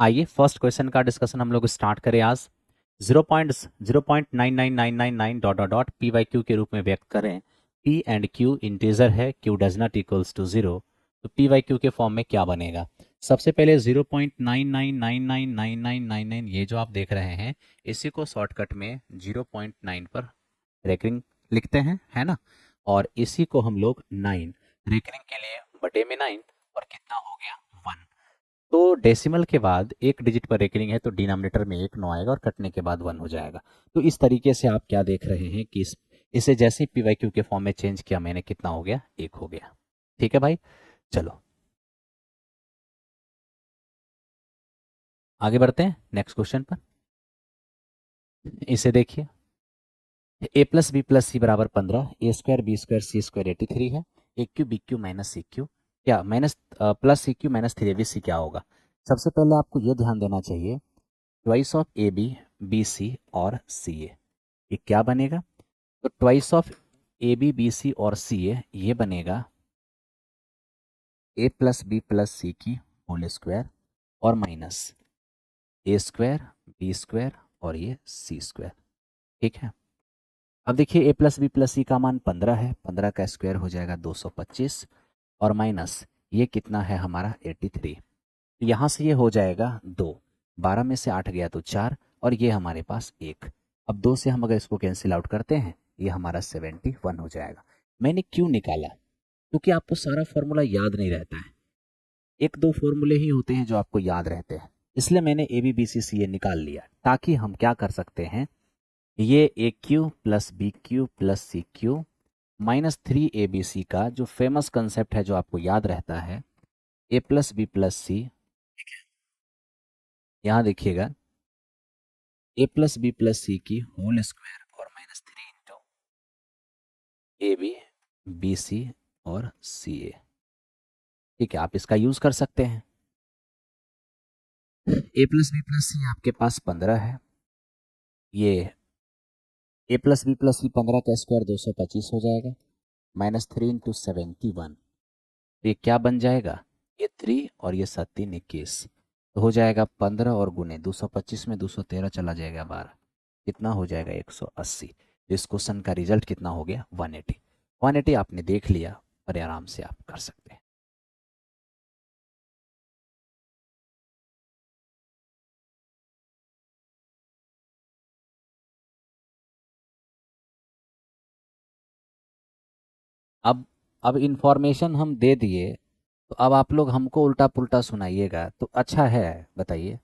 आइए first question का discussion हम लोग स्टार्ट करें आज। 0.0.99999 dot dot dot P by Q के रूप में व्यक्त करें। पी एंड क्यू इंटीजर है, Q does not equals to 0, तो पी वाई क्यू के फॉर्म में क्या बनेगा। सबसे पहले 0.999999 ये जो आप देख रहे हैं, इसी को शॉर्टकट में 0.9 पर रेकरिंग लिखते हैं, है ना। और इसी को हम लोग 9 रेकरिंग के लिए बटे में 9, और कितना हो गया 1। तो डेसिमल के बाद एक डिजिट पर रेकरिंग है तो डिनोमिनेटर में 1 9 आएगा और कटने के बाद 1 हो जाएगा। तो इस तरीके से आप क्या देख रहे हैं कि इसे जैसे ही पी वाई क्यू के फॉर्म में चेंज किया मैंने, कितना हो गया 1 हो गया। ठीक है भाई, चलो आगे बढ़ते हैं नेक्स्ट क्वेश्चन पर। इसे देखिए, A plus B plus C बराबर 15, A square B square C square 83 है। A cube B cube minus C cube, क्या minus plus C Q minus 3 C क्या होगा। सबसे पहले आपको यह ध्यान देना चाहिए, twice of A B, B C और सी ए, ये क्या बनेगा। तो twice of A B B C और सी ए, ये बनेगा A plus B plus C की होल स्क्वायर और माइनस ए स्क्वायर बी स्क्वायर और ये सी स्क्वायर। ठीक है, अब देखिए ए प्लस बी प्लस सी का मान 15 है, 15 का स्क्वायर हो जाएगा 225, और माइनस ये कितना है हमारा 83। यहाँ से ये हो जाएगा 2, 12 में से 8 गया तो 4, और ये हमारे पास 1। अब 2 से हम अगर इसको कैंसिल आउट करते हैं, ये हमारा 71 हो जाएगा। मैंने क्यों निकाला, क्योंकि आपको सारा फॉर्मूला याद नहीं रहता है, एक दो फॉर्मूले ही होते हैं जो आपको याद रहते हैं, इसलिए मैंने ए बी बी सी सी ए निकाल लिया, ताकि हम क्या कर सकते हैं, ये A Q plus B Q plus C Q minus 3 ABC का जो फेमस कंसेप्ट है, जो आपको याद रहता है, A plus B plus C, यहाँ देखिएगा A plus B plus C की होल स्क्वायर और minus 3 into A B B C और सी ए। ठीक है, आप इसका यूज कर सकते हैं। ए प्लस बी प्लस सी आपके पास 15 है, ये ए प्लस बी प्लस सी 15 का स्क्वायर 225 हो जाएगा, माइनस 3 इंटू 71, ये क्या बन जाएगा, ये 3 और ये 7 21, तो हो जाएगा 15 और गुने 225 में 213 चला जाएगा 12, कितना हो जाएगा 180। तो इस क्वेश्चन का रिजल्ट कितना हो गया 180। 180 आपने देख लिया और आराम से आप कर सकते हैं। अब इंफॉर्मेशन हम दे दिए, तो अब आप लोग हमको उल्टा पुल्टा सुनाइएगा तो अच्छा है, बताइए।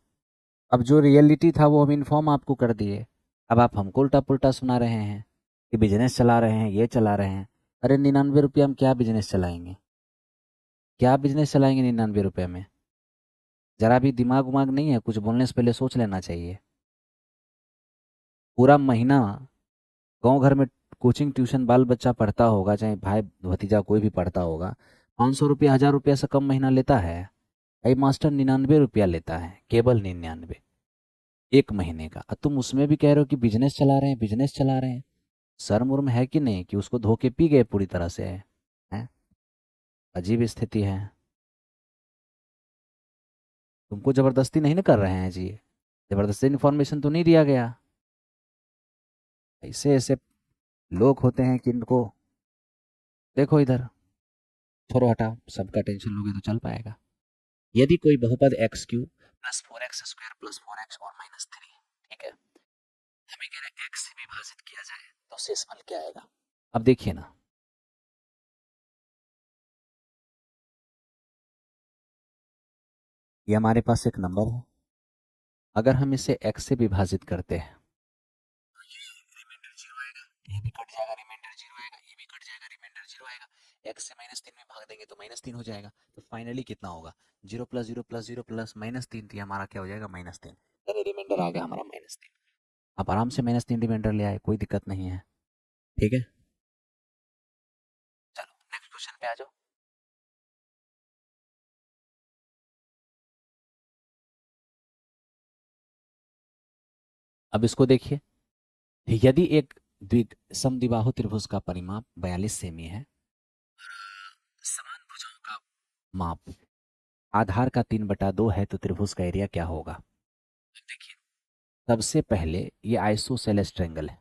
अब जो रियलिटी था वो हम इन्फॉर्म आपको कर दिए, अब आप हमको उल्टा पुल्टा सुना रहे हैं कि बिजनेस चला रहे हैं, ये चला रहे हैं। अरे 99 रुपये हम क्या बिजनेस चलाएंगे, क्या बिजनेस चलाएंगे 99 रुपये में। जरा भी दिमाग उमाग नहीं है, कुछ बोलने से पहले सोच लेना चाहिए। पूरा महीना गांव घर में कोचिंग ट्यूशन बाल बच्चा पढ़ता होगा, चाहे भाई भतीजा कोई भी पढ़ता होगा, 500 रुपया 1000 रुपया से कम महीना लेता है। भाई मास्टर 99 रुपया लेता है, केवल 99 एक महीने का, और तुम उसमें भी कह रहे हो कि बिजनेस चला रहे हैं, बिजनेस चला रहे हैं। शर्म उर्म है कि नहीं, कि उसको धोके पी गए पूरी तरह से, हैं? अजीब स्थिति है। तुमको जबरदस्ती नहीं ना कर रहे हैं जी, जबरदस्ती इन्फॉर्मेशन तो नहीं दिया गया। ऐसे ऐसे लोग होते हैं कि इनको, देखो इधर, छोड़ो हटा, सबका टेंशन लोगे तो चल पाएगा। यदि कोई बहुपद x Q plus 4x² plus 4x और माइनस 3, ठीक है, हमें कह रहे हैं एक्स से विभाजित किया जाए तो शेषफल क्या आएगा। अब देखिए ना, ये हमारे पास एक नंबर है, अगर हम इसे x से विभाजित करते हैं, रिमाइंडर 0 आएगा, ये भी कट जाएगा, रिमाइंडर 0 आएगा, ये भी कट जाएगा, रिमाइंडर 0 आएगा। x से -3 में भाग देंगे तो -3 हो जाएगा। तो फाइनली कितना होगा, 0 प्लस 0 प्लस 0 प्लस -3, तो हमारा क्या हो जाएगा -3, यानी रिमाइंडर आ गया हमारा -3। आप आराम से -3 रिमाइंडर ले आए, कोई दिक्कत नहीं है। ठीक है, चलो नेक्स्ट क्वेश्चन पे आ जाओ। अब इसको देखिए, यदि एक द्वि समद्विबाहु त्रिभुज का परिमाप 42 सेमी है, समान भुजाओं का माप आधार का 3/2 है तो त्रिभुज का एरिया क्या होगा? देखिए, सबसे पहले ये आइसोसेलेस ट्रायंगल है।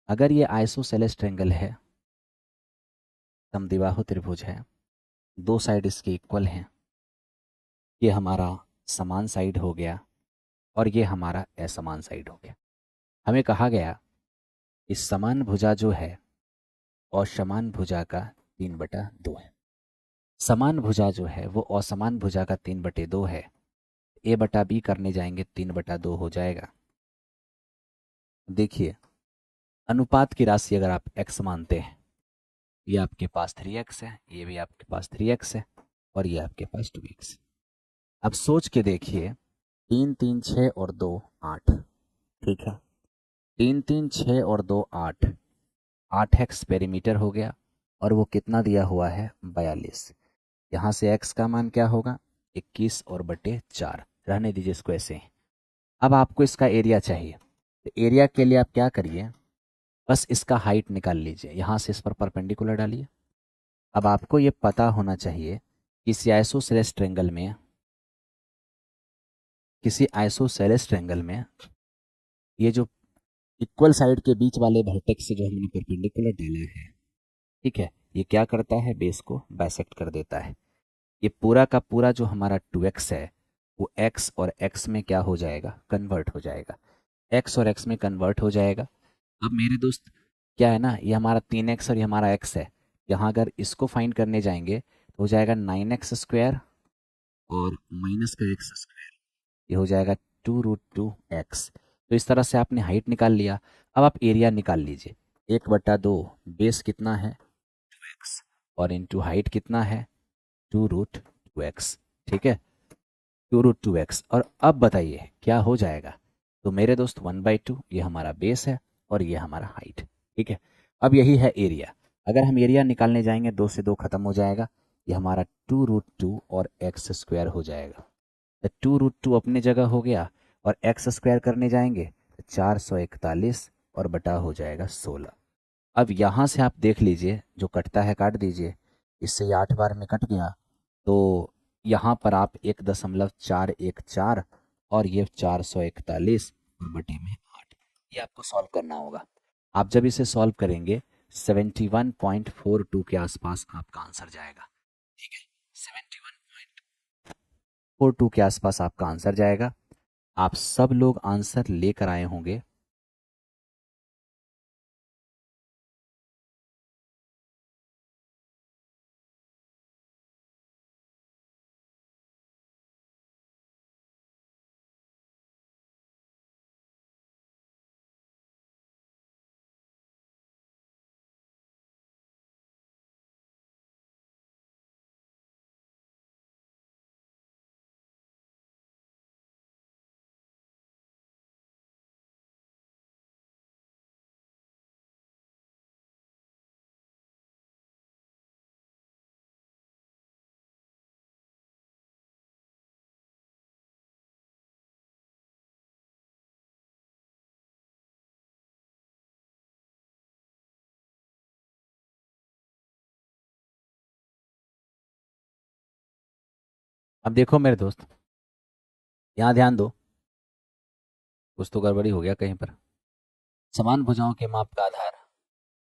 अगर ये आइसोसेलेस ट्रायंगल है, समद्विबाहु त्रिभुज है, दो साइड इसके इक्वल हैं, ये हमारा समान साइड हो गया और ये हमारा असमान साइड हो गया। हमें कहा गया इस समान भुजा जो है और समान भुजा का 3/2 है। समान भुजा जो है वो असमान भुजा का 3/2 है। ए बटा बी करने जाएंगे 3/2 हो जाएगा। देखिए, अनुपात की राशि अगर आप x मानते हैं, ये आपके पास 3x है, ये भी आपके पास 3x है और ये आपके पास 2x है। अब सोच के देखिए, 3 3 6 और 2 8, ठीक है। 3 3 6 और 2 8, 8x पेरीमीटर हो गया और वो कितना दिया हुआ है? 42। यहाँ से x का मान क्या होगा? 21 और बटे 4। रहने दीजिए इसको ऐसे ही। अब आपको इसका एरिया चाहिए, तो एरिया के लिए आप क्या करिए, बस इसका हाइट निकाल लीजिए, यहाँ से इस पर परपेंडिकुलर डालिए। अब आपको ये पता होना चाहिए किसी आइसोसेलेस ट्रायंगल में ये जो इक्वल साइड के बीच वाले वर्टेक्स से जो हमने परपेंडिकुलर डाला है, ठीक है, ये क्या करता है? बेस को बाइसेक्ट कर देता है। ये पूरा का पूरा जो हमारा 2x है वो x और x में क्या हो जाएगा? कन्वर्ट हो जाएगा। x और x में कन्वर्ट हो जाएगा। अब मेरे दोस्त, क्या है ना, ये हमारा 3x और ये हमारा x है। यहाँ अगर इसको फाइंड करने जाएंगे तो हो जाएगा 9x² और माइनस का x², ये हो जाएगा 2√2x। तो इस तरह से आपने हाइट निकाल लिया। अब आप एरिया निकाल लीजिए। 1/2 बेस कितना है? 2x और इंटू हाइट कितना है? 2√2x, ठीक है, 2√2x। और अब बताइए क्या हो जाएगा? तो मेरे दोस्त 1/2 ये हमारा बेस है और ये हमारा हाइट, ठीक है। अब यही है एरिया। अगर हम एरिया निकालने जाएंगे, 2 से 2 खत्म हो जाएगा, ये हमारा 2√2 और x² हो जाएगा। तो 2√2 अपनी जगह हो गया और x² करने जाएंगे तो 441 और बटा हो जाएगा 16। अब यहाँ से आप देख लीजिए, जो कटता है काट दीजिए, इससे ये 8 बार में कट गया, तो यहाँ पर आप 1.414 और ये 441 और बटे में 8, ये आपको सॉल्व करना होगा। आप जब इसे सॉल्व करेंगे 71.42 के आसपास आपका आंसर जाएगा, ठीक है। 71.42 के आसपास आपका आंसर जाएगा। आप सब लोग आंसर लेकर आए होंगे। अब देखो मेरे दोस्त, यहाँ ध्यान दो, कुछ तो गड़बड़ी हो गया कहीं पर। समान भुजाओं के माप का आधार,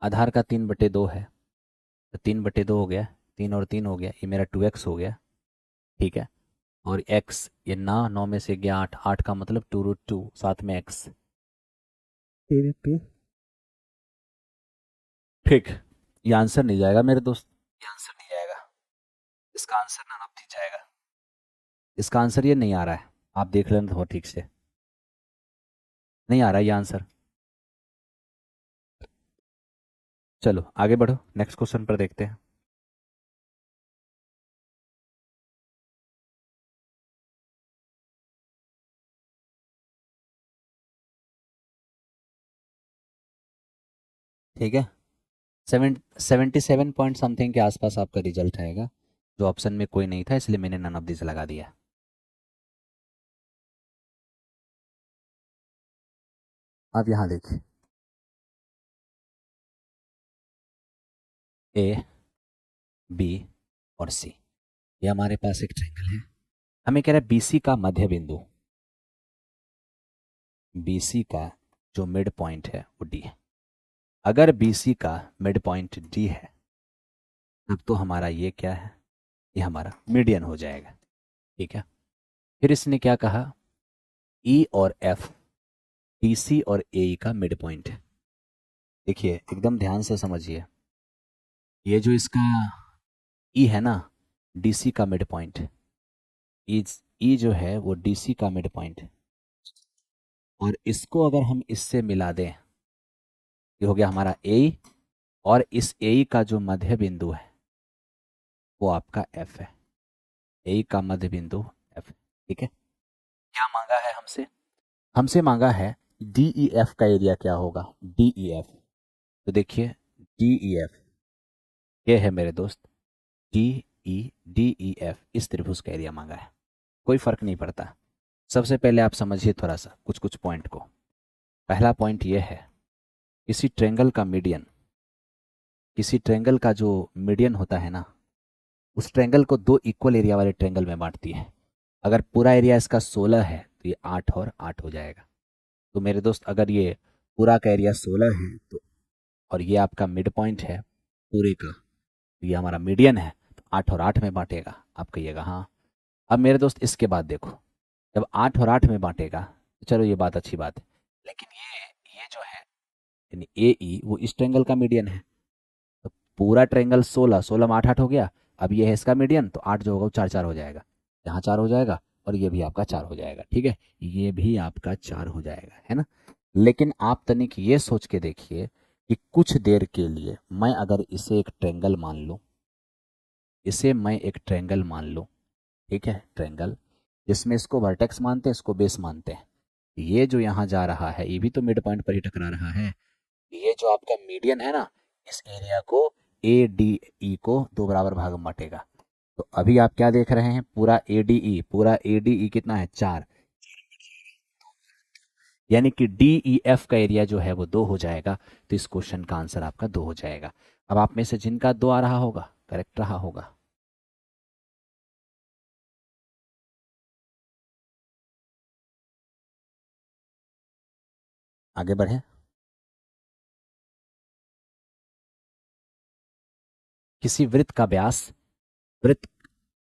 आधार का 3/2 है, तो 3/2 हो गया, 3 और 3 हो गया, ये मेरा 2x हो गया, ठीक है। और x, ये 9 में से गया 8, 8 का मतलब 2√2, साथ में x, ठीक। ये आंसर नहीं जाएगा मेरे दोस्त, ये आंसर नहीं जाएगा, इसका आंसर ना नहीं जाएगा। इसका आंसर ये नहीं आ रहा है, आप देख लेना थोड़ा ठीक से, नहीं आ रहा है ये आंसर। चलो आगे बढ़ो, नेक्स्ट क्वेश्चन पर देखते हैं। ठीक है, 77 पॉइंट समथिंग के आसपास आपका रिजल्ट आएगा। जो ऑप्शन में कोई नहीं था इसलिए मैंने नन ऑफ दिस लगा दिया। अब यहाँ देखिए, ए, बी और सी, ये हमारे पास एक ट्रायंगल है, हमें कह रहा है बीसी का मध्य बिंदु, बीसी का जो मिड पॉइंट है वो डी है। अगर बीसी का मिड पॉइंट डी है तब तो हमारा ये क्या है, ये हमारा मीडियन हो जाएगा। ठीक है, फिर इसने क्या कहा, ई और एफ डीसी और ए का मिड पॉइंट है। देखिए एकदम ध्यान से समझिए, ये जो इसका ई है ना, डीसी का मिड पॉइंट, ई जो है वो डीसी का मिड पॉइंट है, और इसको अगर हम इससे मिला दें, ये हो गया हमारा ए, और इस ए का जो मध्य बिंदु है वो आपका एफ है, ए का मध्य बिंदु एफ। ठीक है, क्या मांगा है हमसे, हमसे मांगा है डी ई एफ का एरिया क्या होगा, डी ई एफ। तो देखिए डी ई एफ ये है मेरे दोस्त, डी ई एफ इस त्रिभुज का एरिया मांगा है। कोई फर्क नहीं पड़ता, सबसे पहले आप समझिए थोड़ा सा कुछ कुछ पॉइंट को। पहला पॉइंट ये है, किसी ट्रेंगल का मीडियन, किसी ट्रेंगल का जो मीडियन होता है ना, उस ट्रेंगल को दो इक्वल एरिया वाले ट्रेंगल में बांटती है। अगर पूरा एरिया इसका 16 है तो ये 8 और 8 हो जाएगा। तो मेरे दोस्त अगर ये पूरा का एरिया 16 है तो, और ये आपका मिड पॉइंट है पूरे का, तो ये हमारा मीडियन है, तो 8 और 8 में बांटेगा। आप कहिएगा हाँ। अब मेरे दोस्त इसके बाद देखो, जब 8 और 8 में बांटेगा तो चलो ये बात अच्छी बात है, लेकिन ये जो है यानी ए ई वो इस ट्रेंगल का मीडियन है। तो पूरा ट्रेंगल 16, 16 में 8 8 हो गया। अब ये है इसका मीडियन, तो 8 जो होगा वो 4 4 हो जाएगा, यहाँ 4 हो जाएगा, और ये भी आपका 4 हो जाएगा। ठीक है, ये भी आपका 4 हो जाएगा, है ना। लेकिन आप तनिक ये सोच के देखिए कि कुछ देर के लिए मैं अगर इसे एक ट्रेंगल मान लूँ, इसे मैं एक ट्रेंगल मान लूँ, ठीक है, ट्रेंगल जिसमें इसको वर्टेक्स मानते हैं, इसको बेस मानते हैं, ये जो यहाँ जा रहा है ये भी तो मिड पॉइंट पर ही टकरा रहा है। ये जो आपका मीडियन है ना, इस एरिया को ए डी ई को दो बराबर भाग में बांटेगा। तो अभी आप क्या देख रहे हैं, पूरा ए डी ई, पूरा ए डी ई कितना है 4, यानी कि डी ई एफ का एरिया जो है वो 2 हो जाएगा। तो इस क्वेश्चन का आंसर आपका 2 हो जाएगा। अब आप में से जिनका 2 आ रहा होगा करेक्ट रहा होगा। आगे बढ़े, किसी वृत्त का व्यास वृत्त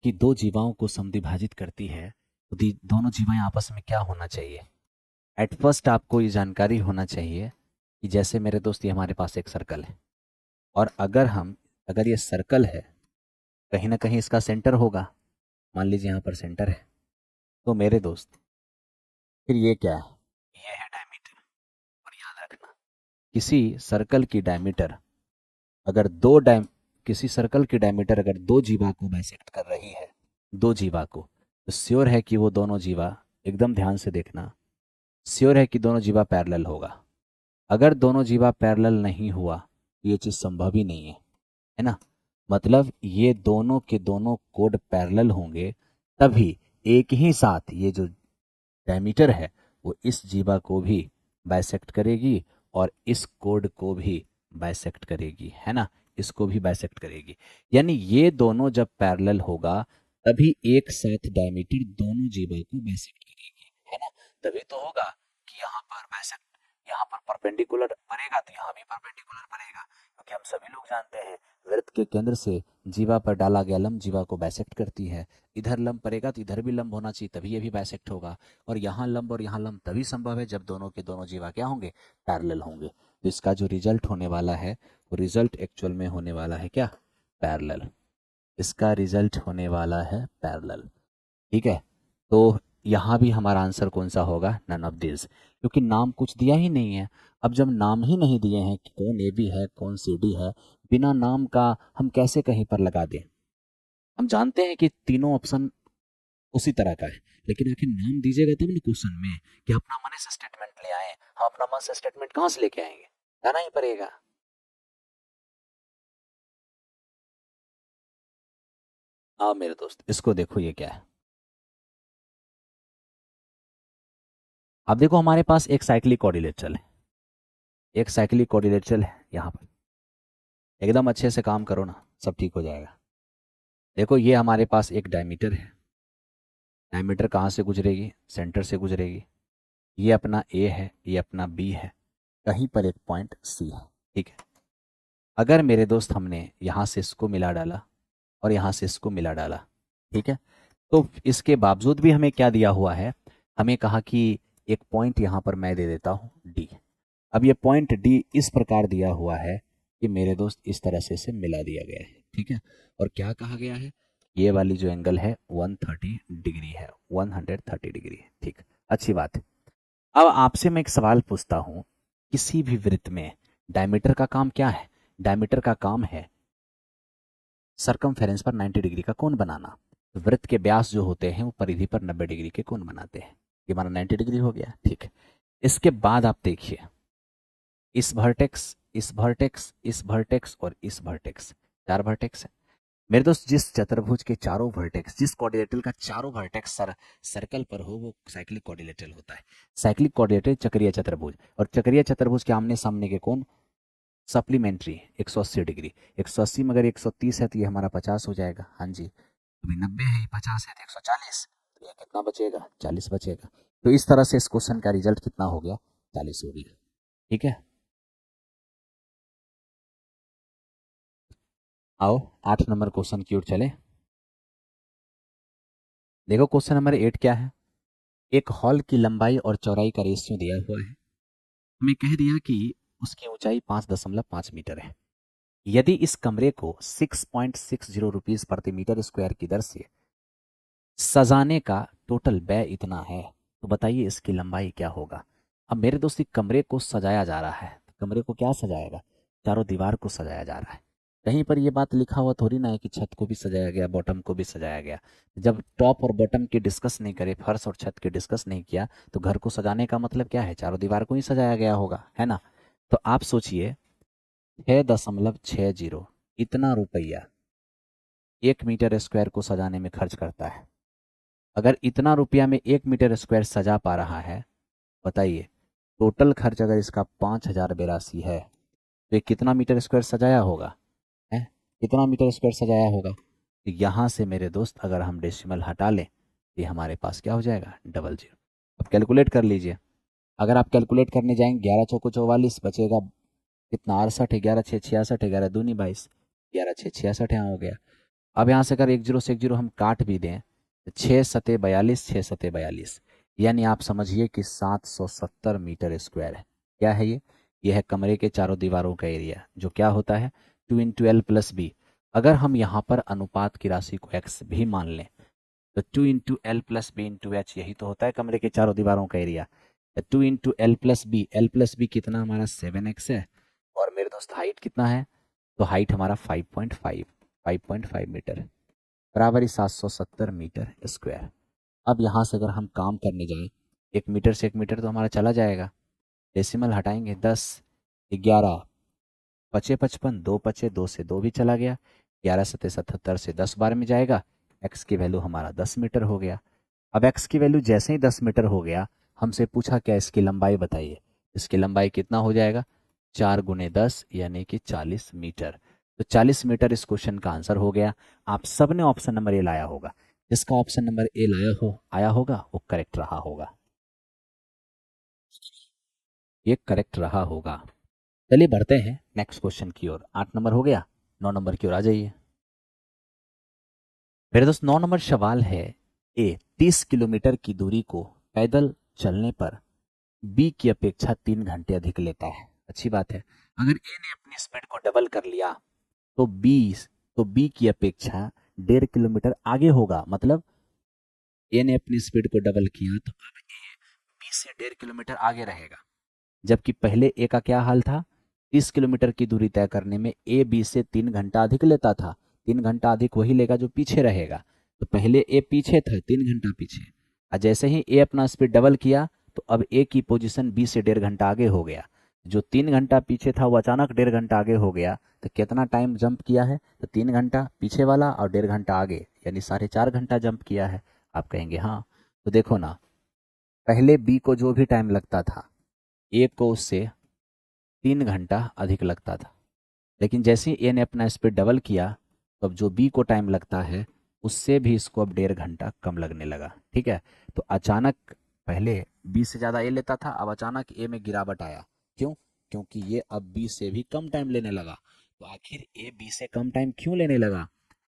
की दो जीवाओं को समद्विभाजित करती है, तो दोनों जीवाएं आपस में क्या होना चाहिए। एट फर्स्ट आपको ये जानकारी होना चाहिए कि जैसे मेरे दोस्त ये हमारे पास एक सर्कल है, और अगर ये सर्कल है कहीं ना कहीं इसका सेंटर होगा, मान लीजिए यहाँ पर सेंटर है, तो मेरे दोस्त फिर ये क्या है, ये है डायमीटर। और याद रखना, किसी सर्कल की डायमीटर अगर किसी सर्कल की डायमीटर अगर दो जीवा को बाइसेक्ट कर रही है, दो जीवा को, तो श्योर है कि वो दोनों जीवा, एकदम ध्यान से देखना, श्योर है कि दोनों जीवा पैरेलल होगा। अगर दोनों जीवा पैरेलल नहीं हुआ तो ये चीज़ संभव ही नहीं है ना। मतलब ये दोनों के दोनों कोड पैरेलल होंगे तभी एक ही साथ ये जो डायमीटर है वो इस जीवा को भी बाइसेक्ट करेगी और इस कोड को भी बाइसेक्ट करेगी, है ना, इसको भी बाइसेक्ट करेगी। यानी ये दोनों जब पैरेलल होगा तभी एक साथ डायमीटर दोनों जीवा को बाइसेक्ट करेगी, है ना। तभी तो होगा कि यहाँ पर बाइसेक्ट, यहाँ पर परपेंडिकुलर पड़ेगा तो यहाँ भी परपेंडिकुलर पड़ेगा, क्योंकि हम सभी लोग जानते हैं वृत्त के केंद्र से जीवा पर डाला गया लंब जीवा को बाइसेक्ट करती है। इधर लंब पड़ेगा तो इधर भी लंब होना चाहिए, तभी ये भी बाइसेक्ट होगा। और यहाँ लंब और यहाँ लंब तभी संभव है जब दोनों के दोनों जीवा क्या होंगे, पैरेलल होंगे। तो इसका जो रिजल्ट होने वाला है वो रिजल्ट एक्चुअल में होने वाला है क्या, पैरेलल। इसका रिजल्ट होने वाला है पैरेलल। ठीक है, तो यहाँ भी हमारा आंसर कौन सा होगा, नन ऑफ दिस, क्योंकि नाम कुछ दिया ही नहीं है। अब जब नाम ही नहीं दिए हैं कि कौन ए बी है कौन सी डी है, बिना नाम का हम कैसे कहीं पर लगा दें। हम जानते हैं कि तीनों ऑप्शन उसी तरह का है, लेकिन आखिर नाम दीजिएगा तब ना क्वेश्चन में कि अपना मन से स्टेटमेंट ले आए। हम अपना मन से स्टेटमेंट कहाँ से लेके आएंगे, लाना ही पड़ेगा। हाँ मेरे दोस्त, इसको देखो ये क्या है। अब देखो हमारे पास एक साइक्लिक कोऑर्डिनेटर है, एक साइक्लिक कोऑर्डिनेटर है यहाँ पर। एकदम अच्छे से काम करो ना, सब ठीक हो जाएगा। देखो ये हमारे पास एक डायमीटर है, डायमीटर कहाँ से गुजरेगी, सेंटर से गुजरेगी। ये अपना ए है, ये अपना बी है, कहीं पर एक पॉइंट सी है। ठीक है, अगर मेरे दोस्त हमने यहाँ से इसको मिला डाला और यहाँ से इसको मिला डाला, ठीक है, तो इसके बावजूद भी हमें क्या दिया हुआ है, हमें कहा कि एक पॉइंट यहाँ पर मैं दे देता हूँ डी। अब ये पॉइंट डी इस प्रकार दिया हुआ है कि मेरे दोस्त इस तरह से इसे मिला दिया गया है। ठीक है, और क्या कहा गया है, ये वाली जो एंगल है 130 डिग्री है, 130 डिग्री। ठीक, अच्छी बात है। अब आपसे मैं एक सवाल पूछता हूँ, किसी भी वृत्त में डायमीटर का काम क्या है, डायमीटर का काम है सरकमफेरेंस पर 90 डिग्री का कोण बनाना। वृत्त के व्यास जो होते हैं वो परिधि पर 90 डिग्री के कोण बनाते हैं। ये हमारा 90 डिग्री हो गया। ठीक है, इसके बाद आप देखिए इस वर्टेक्स, इस वर्टेक्स, इस वर्टेक्स और इस वर्टेक्स, 4 वर्टेक्स है मेरे दोस्त। जिस चतुर्भुज के चारों वर्टेक्स, जिस क्वाड्रिलेटरल का चारों वर्टेक्स सर्कल पर हो वो साइक्लिक क्वाड्रिलेटरल होता है। साइक्लिक क्वाड्रिलेटरल चक्रीय चतुर्भुज, और चक्रीय चतुर्भुज के आमने सामने के कोण सप्लीमेंट्री 180 डिग्री। 180 में अगर 130 है तो ये हमारा 50 हो जाएगा। हाँ जी, अभी 90 है, 50 है तो 140, तो ये कितना बचेगा, 40 बचेगा। तो इस तरह से इस क्वेश्चन का रिजल्ट कितना हो गया, 40 हो गया। ठीक है, आओ 8 नंबर क्वेश्चन की ओर चले। देखो क्वेश्चन नंबर 8 क्या है, एक हॉल की लंबाई और चौड़ाई का रेशियो दिया हुआ है। हमें कह दिया कि उसकी ऊंचाई 5.5 मीटर है। यदि इस कमरे को 6.60 रुपीज प्रति मीटर स्क्वायर की दर से सजाने का टोटल व्यय इतना है, तो बताइए इसकी लंबाई क्या होगा। अब मेरे दोस्त कमरे को सजाया जा रहा है, तो कमरे को क्या सजाएगा, चारों दीवार को सजाया जा रहा है। कहीं पर ये बात लिखा हुआ थोड़ी ना है कि छत को भी सजाया गया, बॉटम को भी सजाया गया। जब टॉप और बॉटम की डिस्कस नहीं करे, फर्श और छत की डिस्कस नहीं किया, तो घर को सजाने का मतलब क्या है, चारों दीवार को ही सजाया गया होगा, है ना। तो आप सोचिए 6.60 इतना रुपया 1 मीटर स्क्वायर को सजाने में खर्च करता है। अगर इतना रुपया में 1 मीटर स्क्वायर सजा पा रहा है, बताइए टोटल खर्च अगर इसका 5,082 है, तो ये कितना मीटर स्क्वायर सजाया होगा, है कितना मीटर स्क्वायर सजाया होगा। तो यहाँ से मेरे दोस्त अगर हम डेसिमल हटा लें, ये हमारे पास क्या हो जाएगा, 00। अब कैलकुलेट कर लीजिए। अगर आप कैलकुलेट करने जाएंगे 11 चौको 44 बचेगा कितना, 68, 11 6 66, 11 दूनी 22, 11 6 66 यहाँ हो गया। अब यहाँ से अगर 1 0 से 1 0 हम काट भी दें तो 6 सते 42, 6 सते 42, यानी आप समझिए कि 770 मीटर स्क्वायर है। क्या है ये है कमरे के चारों दीवारों का एरिया, जो क्या होता है 2 × L + B। अगर हम यहाँ पर अनुपात की राशि को x भी मान लें, तो 2 × L + B × H, यही तो होता है कमरे के चारों दीवारों का area. 2 × L + B, L + B कितना हमारा 7x है, और मेरे दोस्त हाइट कितना है, तो हाइट हमारा 5.5 मीटर है, बराबर ही 770 मीटर स्क्वायर। अब यहाँ से अगर हम काम करने जाएं, 1 मीटर से 1 मीटर तो हमारा चला जाएगा, डेसिमल हटाएंगे 10, 11 पचे 55, 2 पचे 2 से 2 भी चला गया, 11 सते 77 से 10 बार में जाएगा, एक्स की वैल्यू हमारा 10 मीटर हो गया। अब एक्स की वैल्यू जैसे ही 10 मीटर हो गया, हमसे पूछा क्या इसकी लंबाई बताइए। इसकी लंबाई कितना हो जाएगा, 4 × 10 यानी कि 40 मीटर। तो 40 मीटर इस क्वेश्चन का आंसर हो गया। आप सब ने ऑप्शन नंबर ए लाया होगा, जिसका ऑप्शन नंबर ए आया होगा वो करेक्ट रहा होगा, ये करेक्ट रहा होगा। चलिए बढ़ते हैं नेक्स्ट क्वेश्चन की ओर। 8 नंबर हो गया, 9 नंबर की ओर आ जाइए। मेरे दोस्त 9 नंबर सवाल है, ए 30 किलोमीटर की दूरी को पैदल चलने पर बी की अपेक्षा 3 घंटे अधिक लेता है। अच्छी बात है। अगर ए ने अपनी स्पीड को डबल कर लिया तो बी की अपेक्षा 1.5 किलोमीटर आगे होगा। मतलब ए ने अपनी स्पीड को डबल किया तो अब ए बी से 1.5 किलोमीटर आगे रहेगा, जबकि पहले ए का क्या हाल था, 30 किलोमीटर की दूरी तय करने में ए बी से 3 घंटा अधिक लेता था। 3 घंटा अधिक वही लेगा जो पीछे रहेगा। तो पहले ए पीछे था, 3 घंटा पीछे, और जैसे ही ए अपना स्पीड डबल किया तो अब ए की पोजीशन बी से 1.5 घंटा आगे हो गया। जो 3 घंटा पीछे था वो अचानक 1.5 घंटा आगे हो गया। तो कितना टाइम जंप किया है, तो 3 घंटा पीछे वाला और 1.5 घंटा आगे, यानी 4.5 घंटा जंप किया है। आप कहेंगे हाँ, तो देखो ना, पहले बी को जो भी टाइम लगता था ए को उससे 3 घंटा अधिक लगता था, लेकिन जैसे ही ए ने अपना स्पीड डबल किया तो अब जो बी को टाइम लगता है उससे भी इसको अब 1.5 घंटा कम लगने लगा। ठीक है, तो अचानक पहले बी से ज़्यादा ए लेता था, अब अचानक ए में गिरावट आया। क्यों? क्योंकि ये अब बी से भी कम टाइम लेने लगा। तो आखिर ए बी से कम टाइम क्यों लेने लगा?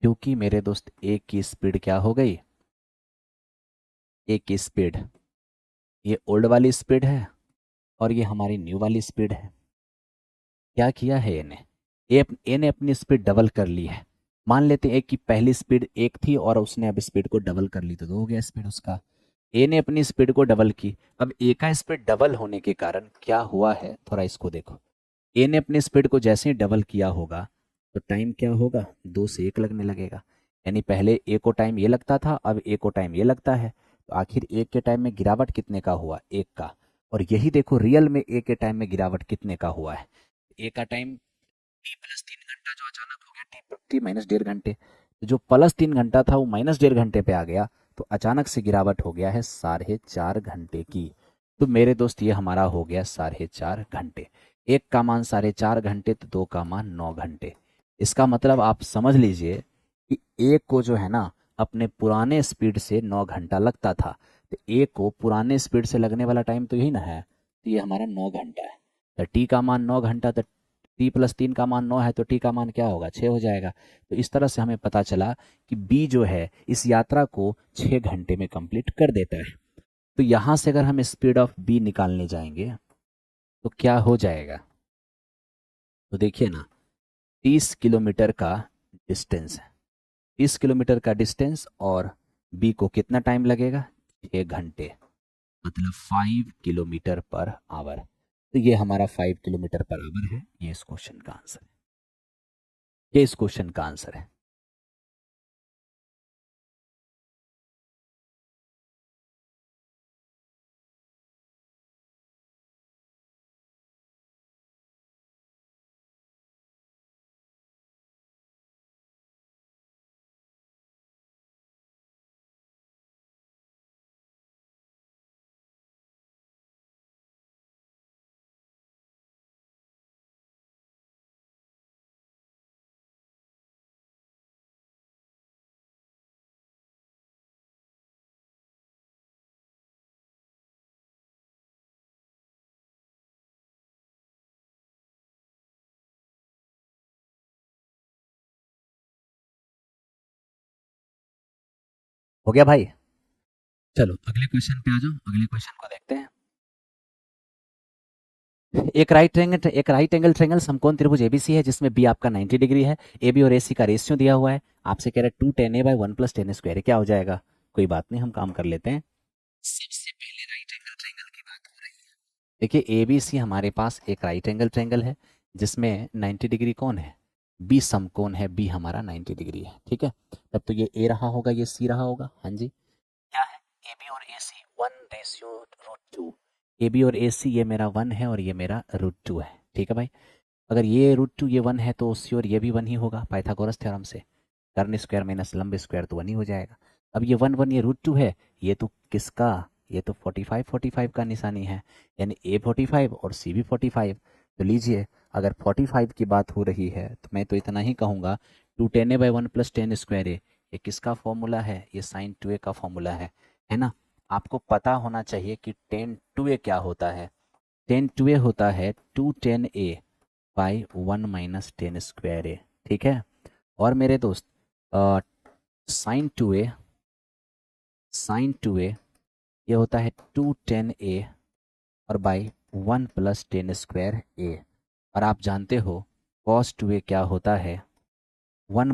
क्योंकि मेरे दोस्त ए की स्पीड क्या हो गई? ए की स्पीड, ये ओल्ड वाली स्पीड है और ये हमारी न्यू वाली स्पीड है। क्या किया है ए ने? ए ने अपनी स्पीड डबल कर ली है। मान लेते हैं ए की पहली स्पीड 1 थी और उसने अब स्पीड को डबल कर ली, तो 2 हो गया स्पीड उसका। ए ने अपनी स्पीड को डबल की। अब ए का स्पीड डबल होने के कारण क्या हुआ है, थोड़ा इसको देखो। ए ने अपनी स्पीड को जैसे ही डबल किया होगा तो टाइम क्या होगा? 2 से 1 लगने लगेगा। यानी पहले ए को टाइम ये लगता था, अब ए को टाइम ये लगता है। तो आखिर ए के टाइम में गिरावट कितने का हुआ? 1 का। और यही देखो रियल में ए के टाइम में गिरावट कितने का हुआ है। ए का टाइम टी प्लस 3 घंटा जो अचानक हो गया टी माइनस 1.5 घंटे, तो जो प्लस 3 घंटा था वो माइनस 1.5 घंटे पे आ गया। तो अचानक से गिरावट हो गया है 4.5 घंटे की। तो मेरे दोस्त ये हमारा हो गया 4.5 घंटे। एक का मान 4.5 घंटे तो दो का मान 9 घंटे। इसका मतलब आप समझ लीजिए कि एक को जो है ना अपने पुराने स्पीड से 9 घंटा लगता था, तो एक को पुराने स्पीड से लगने वाला टाइम तो यही ना है, तो ये हमारा 9 घंटा है। तो टी का मान 9 घंटा, तो टी प्लस 3 का मान 9 है, तो टी का मान क्या होगा? 6 हो जाएगा। तो इस तरह से हमें पता चला कि बी जो है इस यात्रा को 6 घंटे में कंप्लीट कर देता है। तो यहाँ से अगर हम स्पीड ऑफ बी निकालने जाएंगे तो क्या हो जाएगा? तो देखिए ना, 30 किलोमीटर का डिस्टेंस है, 30 किलोमीटर का डिस्टेंस, और बी को कितना टाइम लगेगा? 6 घंटे, मतलब 5 किलोमीटर पर आवर। तो ये हमारा 5 किलोमीटर पर आवर है। ये इस क्वेश्चन का आंसर है। ये इस क्वेश्चन का आंसर है। हो गया भाई? चलो अगले क्वेश्चन पे आ जाओ, अगले क्वेश्चन को देखते हैं। एक राइट एंगल ट्रायंगल समकोण त्रिभुज एबीसी है जिसमें बी आपका 90 डिग्री है। ए बी और ए सी का रेशियो दिया हुआ है। आपसे कह रहे हैं 2 tan a/1 + tan a² क्या हो जाएगा? कोई बात नहीं, हम काम कर लेते हैं। सबसे पहले राइट एंगल ट्रायंगल की बात हो रही है। देखिए ए बी सी हमारे पास एक राइट एंगल ट्रायंगल है जिसमें 90 डिग्री कौन है? बी समकोण है, बी हमारा 90 डिग्री है। ठीक है, तब तो ये ए रहा होगा, ये सी रहा होगा। हाँ जी, क्या है? ए बी और ए सी 1/√2। ए बी और ए सी ये मेरा 1 है और ये मेरा √2 है। ठीक है भाई, अगर ये √2 ये 1 है तो श्योर ये भी 1 ही होगा, पाइथागोरस थ्योरम से। कर्ण स्क्वायर माइनस लंब स्क्वायर तो 1 ही हो जाएगा। अब ये 1 1 ये √2 है, ये तो किसका? ये तो 45 45 का निशानी है, यानी ए 45 और सी भी 45। तो लीजिए, अगर 45 की बात हो रही है तो मैं तो इतना ही कहूँगा 2 tan a/1 + tan² ये किसका फॉर्मूला है? ये sin 2a का फॉर्मूला है ना? आपको पता होना चाहिए कि tan 2a क्या होता है। tan 2a होता है 2 tan a/1 - tan²। ठीक है, और मेरे दोस्त sin 2a ये होता है 2 tan a और बाई 1 + tan²a। और आप जानते हो cos 2a क्या होता है? 1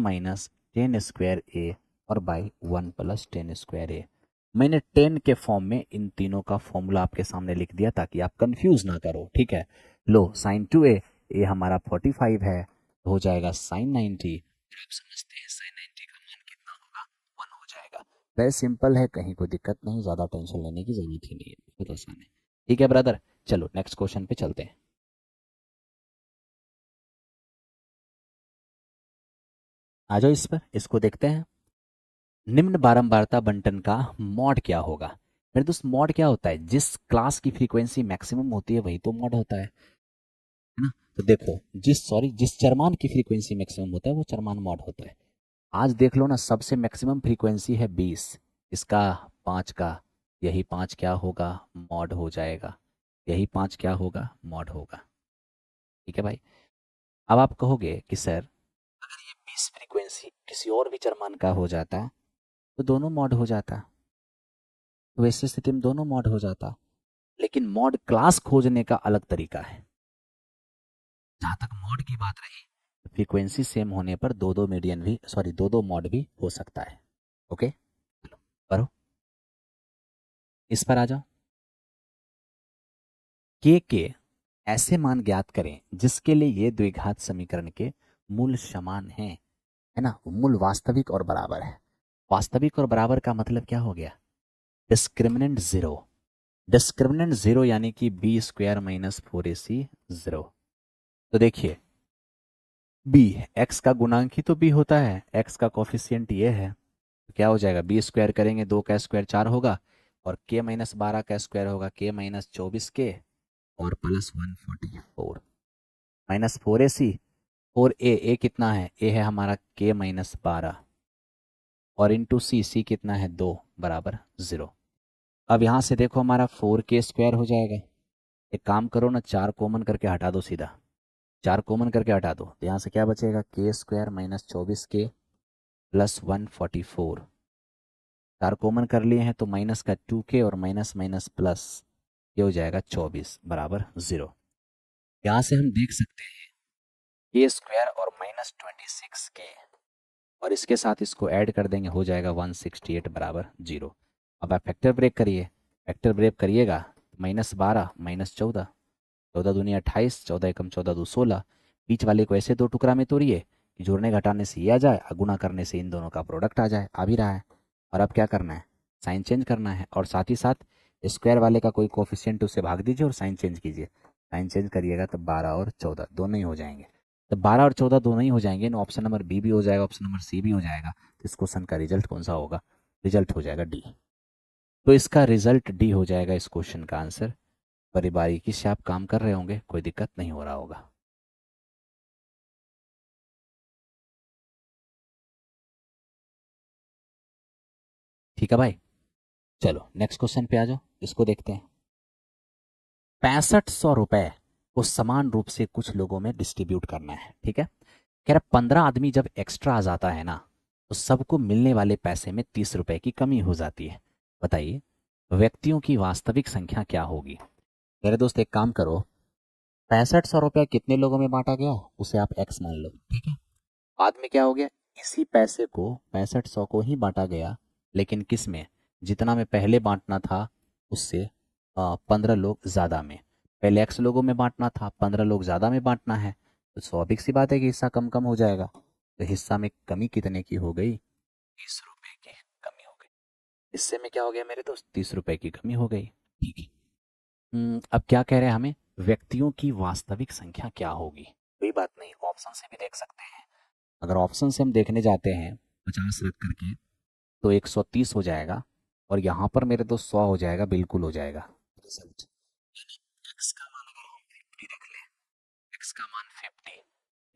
- tan²a और बाई 1 + tan²a। मैंने 10 के फॉर्म में इन तीनों का फॉर्मूला आपके सामने लिख दिया ताकि आप कंफ्यूज ना करो। ठीक है, लो sin 2a ये हमारा 45 है, तो हो जाएगा sin 90। आप समझते हैं sin 90 का मान कितना होगा? 1 हो जाएगा। वैसे सिंपल है, कहीं कोई दिक्कत नहीं, ज़्यादा टेंशन लेने की ज़रूरत ही नहीं है, बहुत आसान है। ठीक है ब्रदर, चलो नेक्स्ट क्वेश्चन पे चलते हैं। आ जाओ इस पर, इसको देखते हैं। निम्न बारंबारता बंटन का मॉड क्या होगा? मेरे दोस्त मॉड क्या होता है? जिस क्लास की फ्रीक्वेंसी मैक्सिमम होती है वही तो मॉड होता है ना? तो देखो, जिस चरमान की फ्रीक्वेंसी मैक्सिमम होता है वो चरमान मॉड होता है। आज देख लो ना, सबसे मैक्सिमम फ्रीक्वेंसी है 20, इसका 5 का, यही 5 क्या होगा, मॉड हो जाएगा, यही 5 क्या होगा, मॉड होगा। ठीक है भाई। अब आप कहोगे कि सर अगर ये 20 फ्रीक्वेंसी किसी और विचरमान का हो जाता तो दोनों मॉड हो जाता, तो वैसी स्थिति में दोनों मॉड हो जाता, लेकिन मॉड क्लास खोजने का अलग तरीका है। जहाँ तक मॉड की बात रही, फ्रीक्वेंसी सेम होने पर दो दो मीडियन भी, सॉरी, दो दो मॉड भी हो सकता है। ओके, चलो करो, इस पर आ जाओ। के ऐसे मान ज्ञात करें जिसके लिए ये द्विघात समीकरण के मूल समान हैं, है ना, मूल वास्तविक और बराबर है। वास्तविक और बराबर का मतलब क्या हो गया, डिस्क्रिमिनेंट जीरो। डिस्क्रिमिनेंट जीरो यानी कि B square minus 4ac zero. तो देखिए, बी एक्स का गुणांक ही तो बी होता है, एक्स का कोफिशियंट ये है, तो क्या हो जाएगा, बी स्क्वायर करेंगे, 2 का स्क्वायर 4 होगा, और के माइनस 12 का स्क्वायर होगा के माइनस 24 के, और प्लस 144 माइनस 4ac, 4a कितना है, ए है हमारा के माइनस 12, और इंटू सी, सी कितना है 2 बराबर 0। अब यहाँ से देखो हमारा 4k स्क्वायर हो जाएगा। एक काम करो ना, 4 कॉमन करके हटा दो सीधा, 4 कॉमन करके हटा दो, तो यहाँ से क्या बचेगा, के square minus 24k plus 144। 4 common कर लिए हैं तो माइनस का 2k और माइनस माइनस प्लस, ये हो जाएगा 24 बराबर 0। यहाँ से हम देख सकते हैं के स्क्वायर और माइनस 26k, और इसके साथ इसको ऐड कर देंगे, हो जाएगा 168 बराबर 0। अब आप फैक्टर ब्रेक करिए, फैक्टर ब्रेक करिएगा, -12 -14, 14 दूनी 28, 14 एकम 14 दो 16, बीच वाले को ऐसे दो टुकड़ा में तोड़िए कि जोड़ने घटाने से ये आ जाए और गुणा करने से इन दोनों का प्रोडक्ट आ जाए, आ भी रहा है। और अब क्या करना है, साइन चेंज करना है, और साथ ही साथ स्क्वायर वाले का कोई कोफिशिएंट उससे भाग दीजिए और साइन चेंज कीजिए। साइन चेंज करिएगा तो 12 और 14 दोनों ही हो जाएंगे। तो 12 और 14 दोनों ही हो जाएंगे ना, ऑप्शन नंबर बी भी हो जाएगा, ऑप्शन नंबर सी भी हो जाएगा। तो इस क्वेश्चन का रिजल्ट कौन सा होगा, रिजल्ट हो जाएगा डी। तो इसका रिजल्ट डी हो जाएगा इस क्वेश्चन का आंसर। बड़ी बारीकी से आप काम कर रहे होंगे, कोई दिक्कत नहीं हो रहा होगा। ठीक है भाई, चलो नेक्स्ट क्वेश्चन पे आ जाओ, इसको देखते हैं। 6500 रुपए को समान रूप से कुछ लोगों में डिस्ट्रीब्यूट करना है, ठीक है। कह रहा 15 आदमी जब एक्स्ट्रा आ जाता है ना, तो सबको मिलने वाले पैसे में 30 रुपए की कमी हो जाती है। बताइए व्यक्तियों की वास्तविक संख्या क्या होगी। मेरे दोस्त एक काम करो, 6500 रुपया कितने लोगों में बांटा गया उसे आप एक्स मान लो, ठीक है। बाद में क्या हो गया, इसी पैसे को 6500 को ही बांटा गया, लेकिन किस में, जितना में पहले बांटना था उससे 15 लोग ज़्यादा में। पहले एक्स लोगों में बांटना था, 15 लोग ज़्यादा में बांटना है, तो स्वाभाविक सी बात है कि हिस्सा कम कम हो जाएगा। तो हिस्सा में कमी कितने की हो गई, 30 रुपए की कमी हो गई। हिस्से में क्या हो गया मेरे दोस्त, 30 रुपए की कमी हो गई। ठीक है। अब क्या कह रहे हैं हमें, व्यक्तियों की वास्तविक संख्या क्या होगी। कोई बात नहीं, ऑप्शन से भी देख सकते हैं। अगर ऑप्शन से हम देखने जाते हैं 50 रख करके, तो 130 हो जाएगा, और यहाँ पर मेरे दोस्त 100 हो जाएगा, बिल्कुल हो जाएगा रिजल्ट। एक्स का मान अगर हम 50 रख लें, एक्स का मान 50,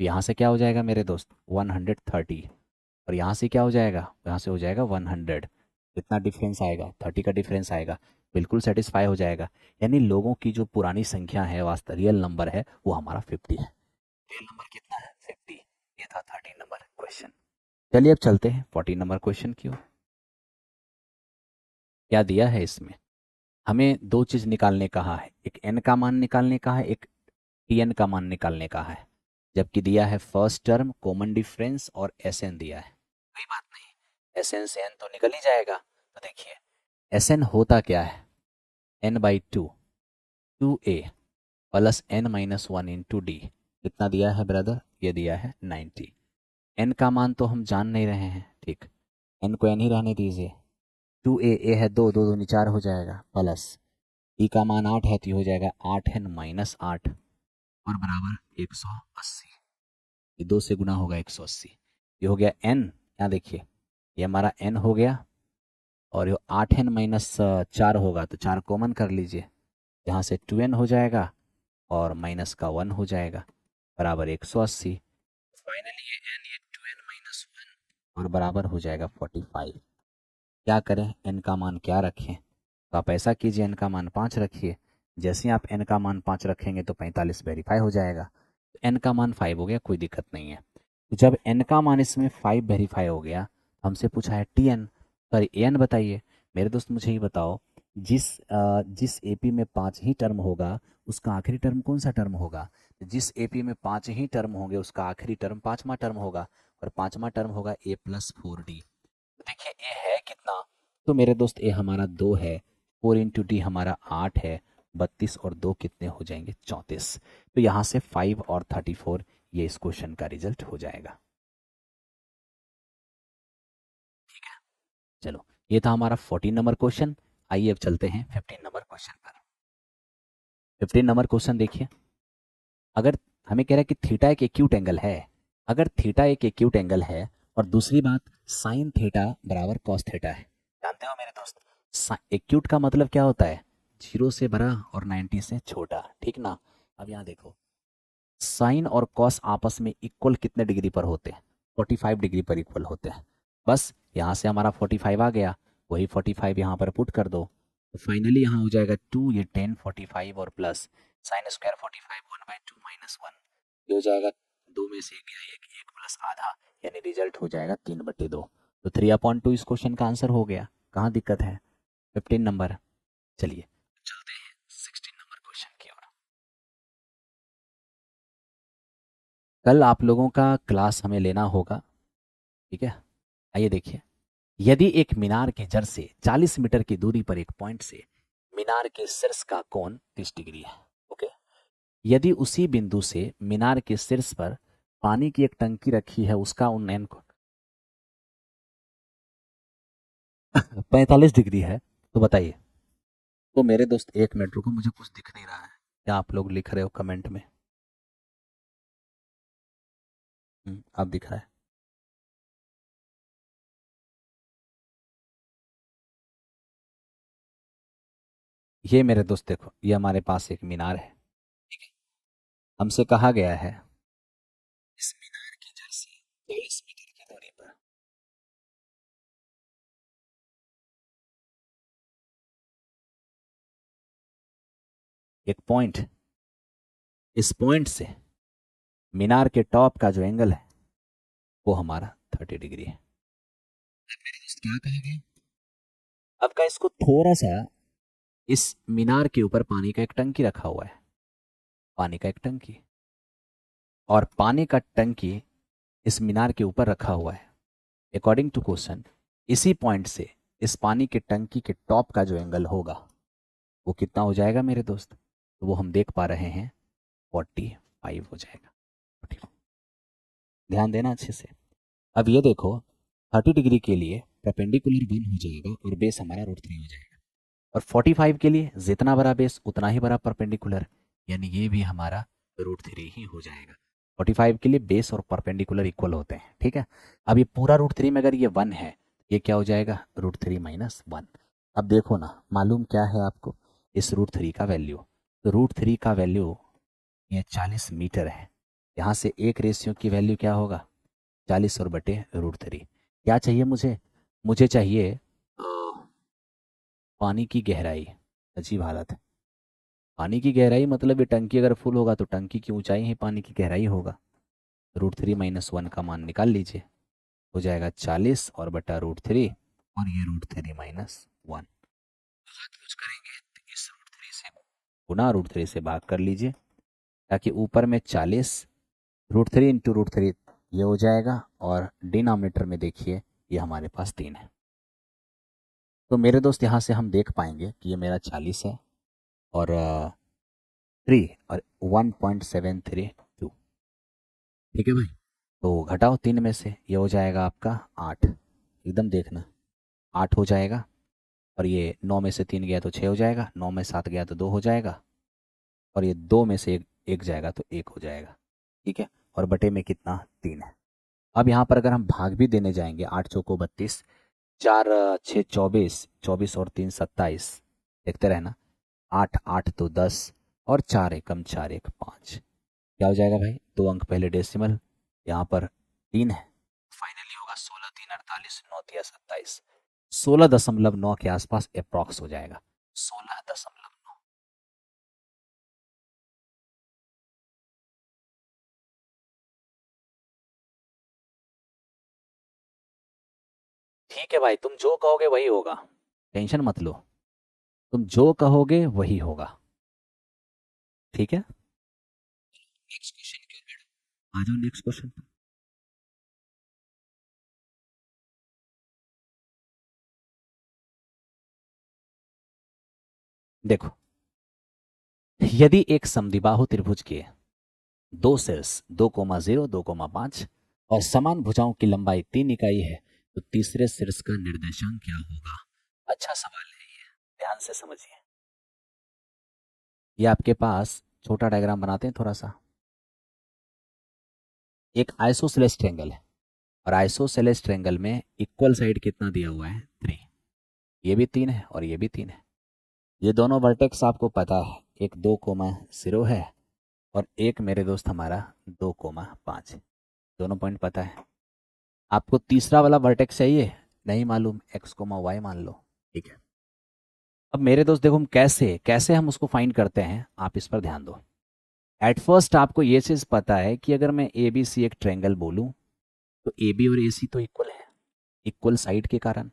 तो यहाँ से क्या हो जाएगा मेरे दोस्त 130, और यहाँ से क्या हो जाएगा, यहाँ से हो जाएगा 100। कितना डिफरेंस आएगा, 30 का डिफरेंस आएगा, बिल्कुल सेटिस्फाई हो जाएगा। यानी लोगों की जो पुरानी संख्या है, वास्तव रियल नंबर है, वो हमारा 50 है। रियल नंबर कितना है, 50। ये था 13 नंबर क्वेश्चन। चलिए अब चलते हैं 14 नंबर क्वेश्चन की ओर। क्या दिया है इसमें, हमें दो चीज निकालने कहा है, एक एन का मान निकालने का है, एक टी एन का मान निकालने का है। जबकि दिया है फर्स्ट टर्म, कॉमन डिफरेंस और एस एन दिया है। कोई बात नहीं, एस एन से एन तो निकल ही जाएगा। तो देखिए एस एन होता क्या है, N by two, 2a plus N minus 1 into D. कितना दिया है ब्रदर, ये दिया है 90। एन का मान तो हम जान नहीं रहे हैं, ठीक, एन को एन ही रहने दीजिए। 2a है 2, 2 दूनी 4 हो जाएगा, प्लस ई का मान 8 है तो ये हो जाएगा 8n माइनस 8, और बराबर 180। ये 2 से गुना होगा 180, ये हो गया n। यहाँ देखिए ये हमारा n हो गया, और ये 8n माइनस 4 होगा तो 4 कॉमन कर लीजिए, यहाँ से 2n हो जाएगा और माइनस का 1 हो जाएगा, बराबर 180। फाइनली ये n, ये 2n माइनस 1 और बराबर हो जाएगा 45। क्या करें, n का मान क्या रखें? तो आप ऐसा कीजिए, n का मान 5 रखिए। जैसे ही आप n का मान 5 रखेंगे तो 45 वेरीफाई हो जाएगा। तो n का मान 5 हो गया, कोई दिक्कत नहीं है। तो जब n का मान इसमें 5 वेरीफाई हो गया, हमसे पूछा है tn, सॉरी an बताइए। मेरे दोस्त मुझे ही बताओ, जिस एपी में 5 ही टर्म होगा उसका आखिरी टर्म कौन सा टर्म होगा? जिस एपी में 5 ही टर्म होंगे उसका आखिरी टर्म 5वां टर्म होगा, और 5वां टर्म होगा a+4d। देखिए ए है कितना? तो मेरे दोस्त ए हमारा 2 है, 4 × d हमारा 8 है, 32 और 2 कितने हो जाएंगे? 34। तो यहाँ से 5 और 34 ये इस क्वेश्चन का रिजल्ट हो जाएगा। ठीक है, चलो ये था हमारा 14 नंबर क्वेश्चन। आइए अब चलते हैं 15 नंबर क्वेश्चन पर। 15 नंबर क्वेश्चन देखिए, अगर हमें कह रहा है कि थीटा एक एक्यूट एंगल है, अगर थीटा एक एक्यूट एंगल है और दूसरी बात साइन थीटा बराबर कॉस थीटा है। जानते हो मेरे दोस्त, एक्यूट का मतलब क्या होता है? 0 से बड़ा और 90 से छोटा, ठीक ना? अब यहाँ देखो, साइन और कॉस आपस में इक्वल कितने डिग्री पर होते हैं? 45 डिग्री पर इक्वल होते हैं। बस यहाँ से हमारा 45 आ गया, वही 45 यहाँ पर पुट कर दो, तो फाइनली यहाँ हो जाएगा 2, ये 10, 45 और प्लस साइन स्क्वायर 45, 1/2 -1, ये हो जाएगा 2 में से गया एक, 1 प्लस आधा, यानी रिजल्ट हो जाएगा 3/2। तो 3/2 इस क्वेश्चन का आंसर हो गया। कहाँ दिक्कत है? 15 नंबर। चलिए चलते हैं 16 नंबर क्वेश्चन की ओर। कल आप लोगों का क्लास हमें लेना होगा, ठीक है? आइए देखिए, यदि एक मीनार के जड़ से 40 मीटर की दूरी पर एक पॉइंट से मीनार के शीर्ष का कोण 30 डिग्री है, ओके? यदि उसी बिंदु से मीनार के शीर्ष पर पानी की एक टंकी रखी है, उसका उन्नयन कोण 45 डिग्री है, तो बताइए। तो मेरे दोस्त एक मिनट रुको, मुझे कुछ दिख नहीं रहा है, क्या आप लोग लिख रहे हो कमेंट में? अब दिख रहा है। ये मेरे दोस्त देखो, ये हमारे पास एक मीनार है, ठीक है? हमसे कहा गया है इस मीनार की जड़ से 40 मीटर की दूरी पर एक पॉइंट, इस पॉइंट से मीनार के टॉप का जो एंगल है वो हमारा 30 डिग्री है। अब मेरे दोस्त क्या कहा गया? अब का इसको थोड़ा सा, इस मीनार के ऊपर पानी का एक टंकी रखा हुआ है, पानी का एक टंकी, और पानी का टंकी इस मीनार के ऊपर रखा हुआ है। अकॉर्डिंग टू क्वेश्चन, इसी पॉइंट से इस पानी के टंकी के टॉप का जो एंगल होगा वो कितना हो जाएगा मेरे दोस्त? तो वो हम देख पा रहे हैं 45 हो जाएगा। 45। ध्यान देना अच्छे से। अब ये देखो, 30 डिग्री के लिए परपेंडिकुलर 1 हो जाएगा और बेस हमारा √3 हो जाएगा, और 45 के लिए जितना बड़ा बेस उतना ही बड़ा परपेंडिकुलर, यानी ये भी हमारा √3 ही हो जाएगा। 45 के लिए बेस और परपेंडिकुलर इक्वल होते हैं, ठीक है? अब ये पूरा √3 में अगर ये 1 है, ये क्या हो जाएगा? √3 - 1। अब देखो ना, मालूम क्या है आपको इस √3 का वैल्यू? तो √3 का वैल्यू ये 40 मीटर है। यहाँ से एक रेशियो की वैल्यू क्या होगा? 40 और बटे √3। क्या चाहिए मुझे? मुझे चाहिए पानी की गहराई। अजीब हालत है, पानी की गहराई मतलब ये टंकी अगर फुल होगा तो टंकी की ऊंचाई ही पानी की गहराई होगा। √3 - 1 का मान निकाल लीजिए, हो जाएगा 40 और बटा √3, और ये √3 - 1। बात कुछ करेंगे तो इस √3 से गुना √3 से भाग कर लीजिए, ताकि ऊपर में 40 √3 इंटू √3 ये हो जाएगा, और डिनोमिनेटर में देखिए ये हमारे पास 3 है। तो मेरे दोस्त यहाँ से हम देख पाएंगे कि ये मेरा 40 है, और 3 और 1.732, ठीक है भाई? तो घटाओ 3 में से, ये हो जाएगा आपका 8, एकदम देखना 8 हो जाएगा, और ये 9 में से 3 गया तो 6 हो जाएगा, 9 में 7 गया तो 2 हो जाएगा, और ये 2 में से एक जाएगा तो 1 हो जाएगा, ठीक है? और बटे में कितना? 3 है। अब यहाँ पर अगर हम भाग भी देने जाएंगे, 8 चौको 32, 4 6 24, 24 और 3 27, देखते रहना, 8 8 तो 10, और 4 एकम 4 1 5, क्या हो जाएगा भाई? 2 अंक पहले डेसिमल, यहाँ पर 3 है, फाइनली होगा 16 3 48, 9 × 3 = 27, 16.9 के आसपास अप्रॉक्स हो जाएगा, 16.9। ठीक है भाई, तुम जो कहोगे वही होगा, टेंशन मत लो, तुम जो कहोगे वही होगा। ठीक है, नेक्स्ट क्वेश्चन की ओर आ जाओ, नेक्स्ट क्वेश्चन। देखो, यदि एक समद्विबाहु त्रिभुज के दो शीर्ष 2,0, 2,5 और समान भुजाओं की लंबाई 3 इकाई है, तो तीसरे शीर्ष का निर्देशांक क्या होगा? अच्छा सवाल है ये, ध्यान से समझिए। ये आपके पास छोटा डायग्राम बनाते हैं थोड़ा सा। एक आइसोसेलेस ट्रायंगल है, और आइसोसेलेस ट्रायंगल में इक्वल साइड कितना दिया हुआ है? 3। ये भी 3 है और ये भी 3 है। ये दोनों वर्टेक्स आपको पता है, एक 2,0 है और एक मेरे दोस्त हमारा 2,5। दोनों पॉइंट पता है। आपको तीसरा वाला वर्टेक्स चाहिए? नहीं मालूम, x, y मान लो। ठीक है, अब मेरे दोस्त देखो, हम कैसे कैसे हम उसको फाइंड करते हैं, आप इस पर ध्यान दो। एट फर्स्ट आपको ये चीज़ पता है कि अगर मैं ए बी सी एक ट्रायंगल बोलूं, तो ए बी और ए सी तो इक्वल है, इक्वल साइड के कारण।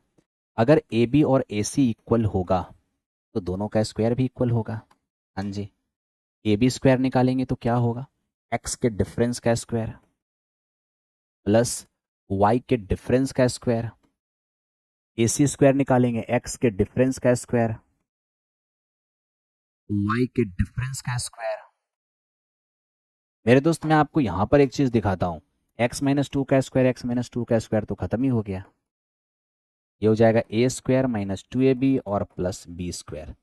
अगर ए बी और ए सी इक्वल होगा तो दोनों का स्क्वायर भी इक्वल होगा। हाँ जी, ए बी स्क्वायर निकालेंगे तो क्या होगा? एक्स के डिफरेंस का स्क्वायर प्लस वाई के डिफरेंस का स्क्वायर। ए सी स्क्वायर निकालेंगे, एक्स के डिफरेंस का स्क्वायर, वाई के डिफरेंस का स्क्वायर। मेरे दोस्त मैं आपको यहां पर एक चीज दिखाता हूं, x-2 का स्क्वायर, x-2 का स्क्वायर तो खत्म ही हो गया। ये हो जाएगा a स्क्वायर -2ab और प्लस बी स्क्वायर।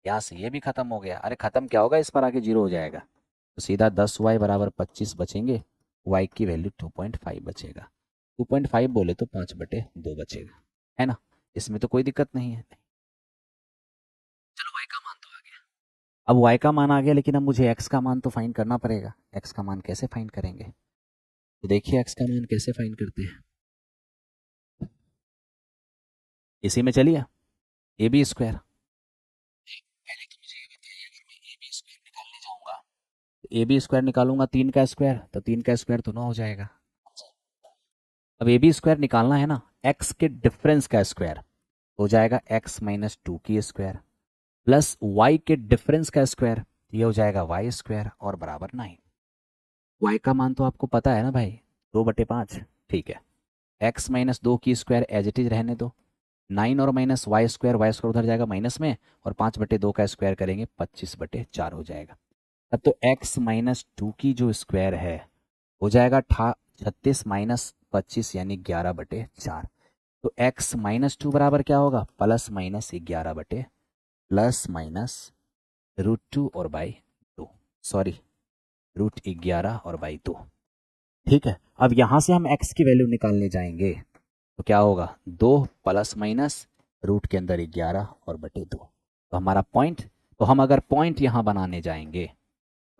यहाँ से ये भी खत्म हो गया। अरे खत्म क्या होगा, इस पर आके 0 हो जाएगा, तो सीधा 10y = 25 बचेंगे, y की वैल्यू 2.5 बचेगा। 2.5 बोले तो 5/2 बचेगा, है ना? इसमें तो कोई दिक्कत नहीं है। चलो y का मान तो आ गया। अब y का मान आ गया, लेकिन अब मुझे x का मान तो फाइंड करना पड़ेगा। x का मान कैसे फाइंड करेंगे? तो देखिए x का मान कैसे फाइंड करते हैं। इसी में चलिए, ए बी स्क्वायर। पहले तो मुझे ये बताइए, अगर मैं ए बी स्क्वायर निकालने जाऊंगा, ए बी स्क्वायर निकालूंगा 3 का स्क्वायर, तो 3 का स्क्वायर तो 9 हो जाएगा। अब ए बी स्क्वायर निकालना है ना, एक्स के डिफरेंस का स्क्वायर हो जाएगा x-2 की स्क्वायर प्लस वाई के डिफरेंस का स्क्वायर, ये हो जाएगा वाई स्क्वायर और बराबर 9। वाई का मान तो आपको पता है ना भाई, 2/5। ठीक है, x-2 की स्क्वायर एज इट इज रहने दो, 9 और माइनस वाई स्क्वायर उधर जाएगा माइनस में, और 5/2 का स्क्वायर करेंगे 25/4 हो जाएगा। अब तो x-2 की जो स्क्वायर है हो जाएगा 36 - 25 यानी 11/4। तो x-2 बराबर क्या होगा? ±11 +-√2 और बाई 2, सॉरी √11 और बाई 2। ठीक है, अब यहां से हम x की वैल्यू निकालने जाएंगे, तो क्या होगा? 2 ± रूट के अंदर 11 और बटे 2, तो हमारा पॉइंट। तो हम अगर पॉइंट यहाँ बनाने जाएंगे,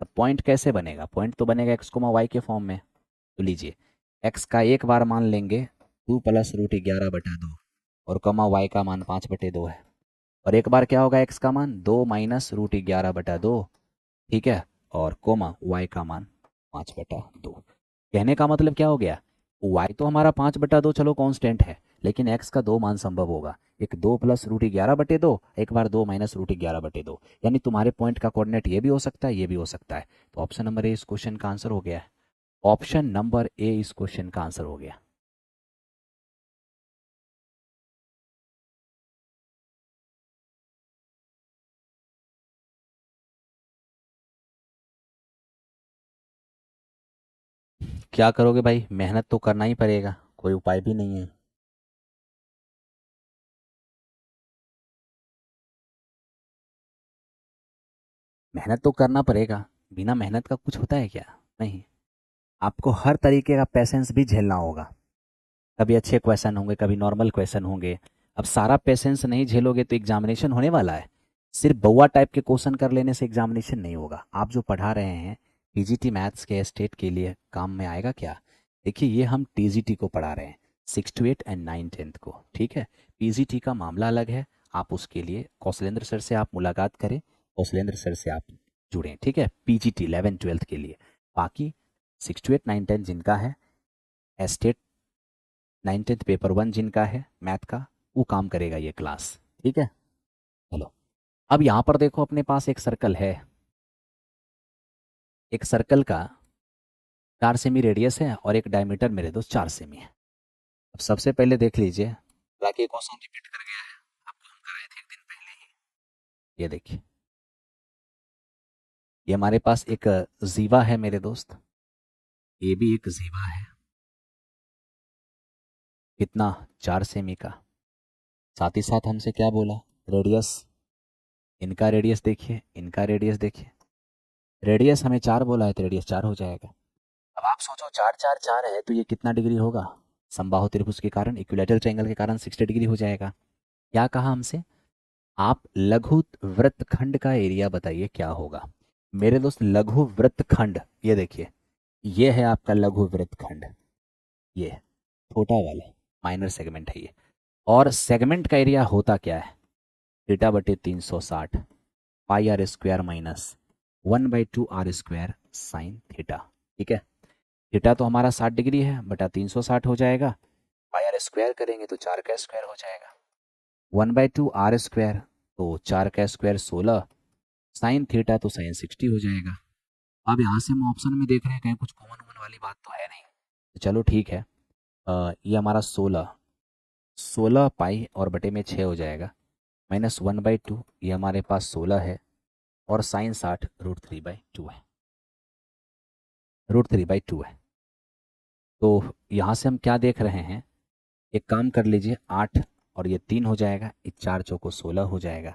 तो पॉइंट कैसे बनेगा? पॉइंट तो बनेगा x, y के फॉर्म में। तो लीजिए, x का एक बार मान लेंगे 2 + √11/2 और y का मान 5/2 है, और एक बार क्या होगा? x का मान 2 - √11/2, ठीक है, और y का मान 5/2। कहने का मतलब क्या हो गया? y तो हमारा 5/2 चलो कांस्टेंट है, लेकिन x का 2 मान संभव होगा। एक 2 + √11/2, एक बार 2 - √11/2, यानी तुम्हारे पॉइंट का कोऑर्डिनेट ये भी हो सकता है, ये भी हो सकता है। तो ऑप्शन नंबर ए इस क्वेश्चन का आंसर हो गया है। ऑप्शन नंबर ए इस क्वेश्चन का आंसर हो गया। क्या करोगे भाई, मेहनत तो करना ही पड़ेगा, कोई उपाय भी नहीं है। मेहनत तो करना पड़ेगा, बिना मेहनत का कुछ होता है क्या? नहीं, आपको हर तरीके का पेशेंस भी झेलना होगा। कभी अच्छे क्वेश्चन होंगे, कभी नॉर्मल क्वेश्चन होंगे। अब सारा पेशेंस नहीं झेलोगे तो एग्जामिनेशन होने वाला है। सिर्फ बउआ टाइप के क्वेश्चन कर लेने से एग्जामिनेशन नहीं होगा। आप जो पढ़ा रहे हैं टीजीटी मैथ्स के स्टेट के लिए काम में आएगा क्या? देखिए, ये हम टीजीटी को पढ़ा रहे हैं, 6 to 8 एंड 9 10th को, ठीक है। पीजीटी का मामला अलग है, आप उसके लिए कौशलेंद्र सर से आप मुलाकात करें, कौशलेंद्र सर से आप जुड़ें, ठीक है, पीजीटी 11 12th के लिए। बाकी 6 to 8 9 10 जिनका है, एस्टेट 9 10th पेपर 1 जिनका है मैथ का, वो काम करेगा ये क्लास, ठीक है। चलो, अब यहाँ पर देखो अपने पास एक सर्कल है, एक सर्कल का 4 सेमी रेडियस है और एक डायमीटर मेरे दोस्त 4 सेमी है। अब सबसे पहले देख लीजिए, हालांकि क्वेश्चन रिपीट कर गया है, आपको हम कराए थे एक दिन पहले ही। ये देखिए, ये हमारे पास एक जीवा है मेरे दोस्त, ये भी एक जीवा है, कितना, 4 सेमी का। साथ ही साथ हमसे क्या बोला, रेडियस, इनका रेडियस देखिए, इनका रेडियस देखिए, रेडियस हमें 4 बोला है तो रेडियस 4 हो जाएगा। अब आप सोचो 4 4 4 है तो ये कितना डिग्री होगा, समबाहु त्रिभुज के कारण, इक्विलैटरल ट्रायंगल के कारण 60 डिग्री हो जाएगा। क्या कहा हमसे, आप लघु वृत्तखंड का एरिया बताइए क्या होगा। मेरे दोस्त लघु वृत्तखंड, ये देखिए, ये है आपका लघु वृत्तखंड, ये छोटा वाला माइनर सेगमेंट है ये, और सेगमेंट का एरिया होता क्या है, थीटा बटे 360 pi R square minus 1/2 R square sine theta, ठीक है। थीटा तो हमारा 60 डिग्री है, बटा 360 हो जाएगा, पाई आर स्क्वायर करेंगे तो 4 का स्क्वायर हो जाएगा, 1/2 आर स्क्वायर तो 4 का स्क्वायर 16, साइन थीटा तो साइन 60 हो जाएगा। अब यहाँ से हम ऑप्शन में देख रहे हैं कहीं कुछ कॉमन वॉमन वाली बात तो है नहीं, तो चलो ठीक है, ये हमारा 16 पाई और बटे में 6 हो जाएगा, माइनस 1/2, ये हमारे पास 16 है, और साइन 60 √3/2 है, √3/2 है। तो यहाँ से हम क्या देख रहे हैं, एक काम कर लीजिए, 8 और ये 3 हो जाएगा, 4 चौको 16 हो जाएगा।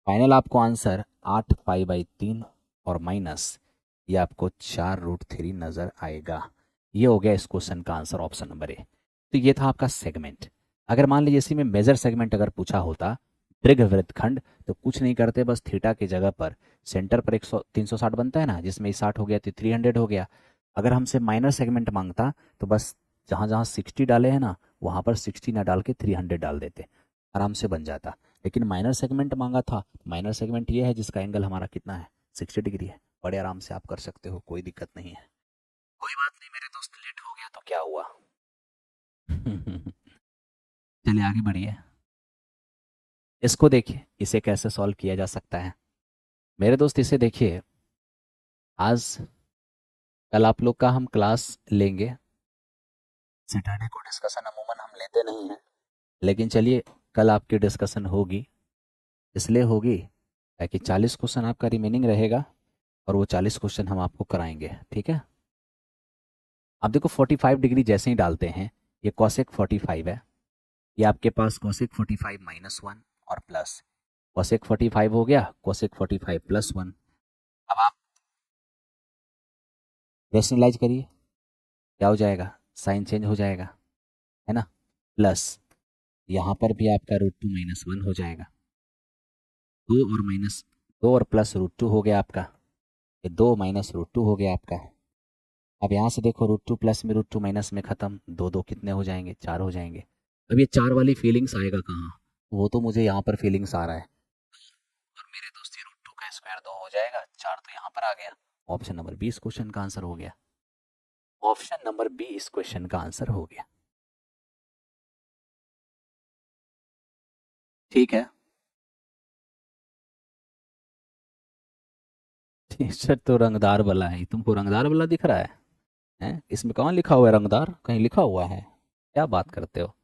फाइनल आपको आंसर 8 पाई/3 और माइनस ये आपको 4√3 नज़र आएगा। ये हो गया इस क्वेश्चन का आंसर, ऑप्शन नंबर ए। तो ये था आपका सेगमेंट। अगर मान लीजिए इसी में मेजर सेगमेंट अगर पूछा होता, दीर्घवृत्तखंड, तो कुछ नहीं करते, बस थीटा की जगह पर सेंटर पर 360 बनता है ना, जिसमें 60 हो गया तो 300 हो गया। अगर हमसे माइनर सेगमेंट मांगता तो बस जहाँ जहाँ 60 डाले हैं ना, वहाँ पर 60 ना डाल के 300 डाल देते, आराम से बन जाता। लेकिन माइनर सेगमेंट मांगा था, माइनर सेगमेंट ये है जिसका एंगल हमारा कितना है, 60 डिग्री है। बड़े आराम से आप कर सकते हो, कोई दिक्कत नहीं है। कोई बात नहीं मेरे दोस्त, लेट हो गया तो क्या हुआ। चलिए आगे बढ़िए, इसको देखिए, इसे कैसे सॉल्व किया जा सकता है। मेरे दोस्त इसे देखिए, आज कल आप लोग का हम क्लास लेंगे, सैटरडे को डिस्कशन अमूमन हम लेते नहीं हैं, लेकिन चलिए कल आपकी डिस्कशन होगी, इसलिए होगी ताकि 40 क्वेश्चन आपका रिमेनिंग रहेगा और वो 40 क्वेश्चन हम आपको कराएंगे, ठीक है। अब देखो 45 डिग्री जैसे ही डालते हैं, ये कॉसेक 45 है, ये आपके पास कॉसेक 45 -1 और प्लस कॉसेक 45 हो गया, कॉसेक 45 +1। अब आप रेशनलाइज करिए, क्या हो जाएगा, साइन चेंज हो जाएगा, है ना, प्लस यहाँ पर भी आपका √2 - 1 हो जाएगा, 2 और प्लस √2 हो गया आपका, ये 2 माइनस √2 हो गया आपका। अब यहाँ से देखो, √2 प्लस में √2 माइनस में खत्म, 2 2 कितने हो जाएंगे, 4 हो जाएंगे। अब ये 4 वाली फीलिंग्स आएगा कहाँ, वो तो मुझे यहाँ पर फीलिंग्स आ रहा है, और मेरे दोस्त ये √2 का स्क्वायर 2 हो जाएगा, 4 तो यहाँ पर आ गया। ऑप्शन नंबर बी इस क्वेश्चन का आंसर हो गया, ऑप्शन नंबर बी इस क्वेश्चन का आंसर हो गया, ठीक है। टी शर्ट तो रंगदार वाला है, तुमको रंगदार वाला दिख रहा है, हैं? इसमें कहाँ लिखा हुआ है रंगदार, कहीं लिखा हुआ है, क्या बात करते हो।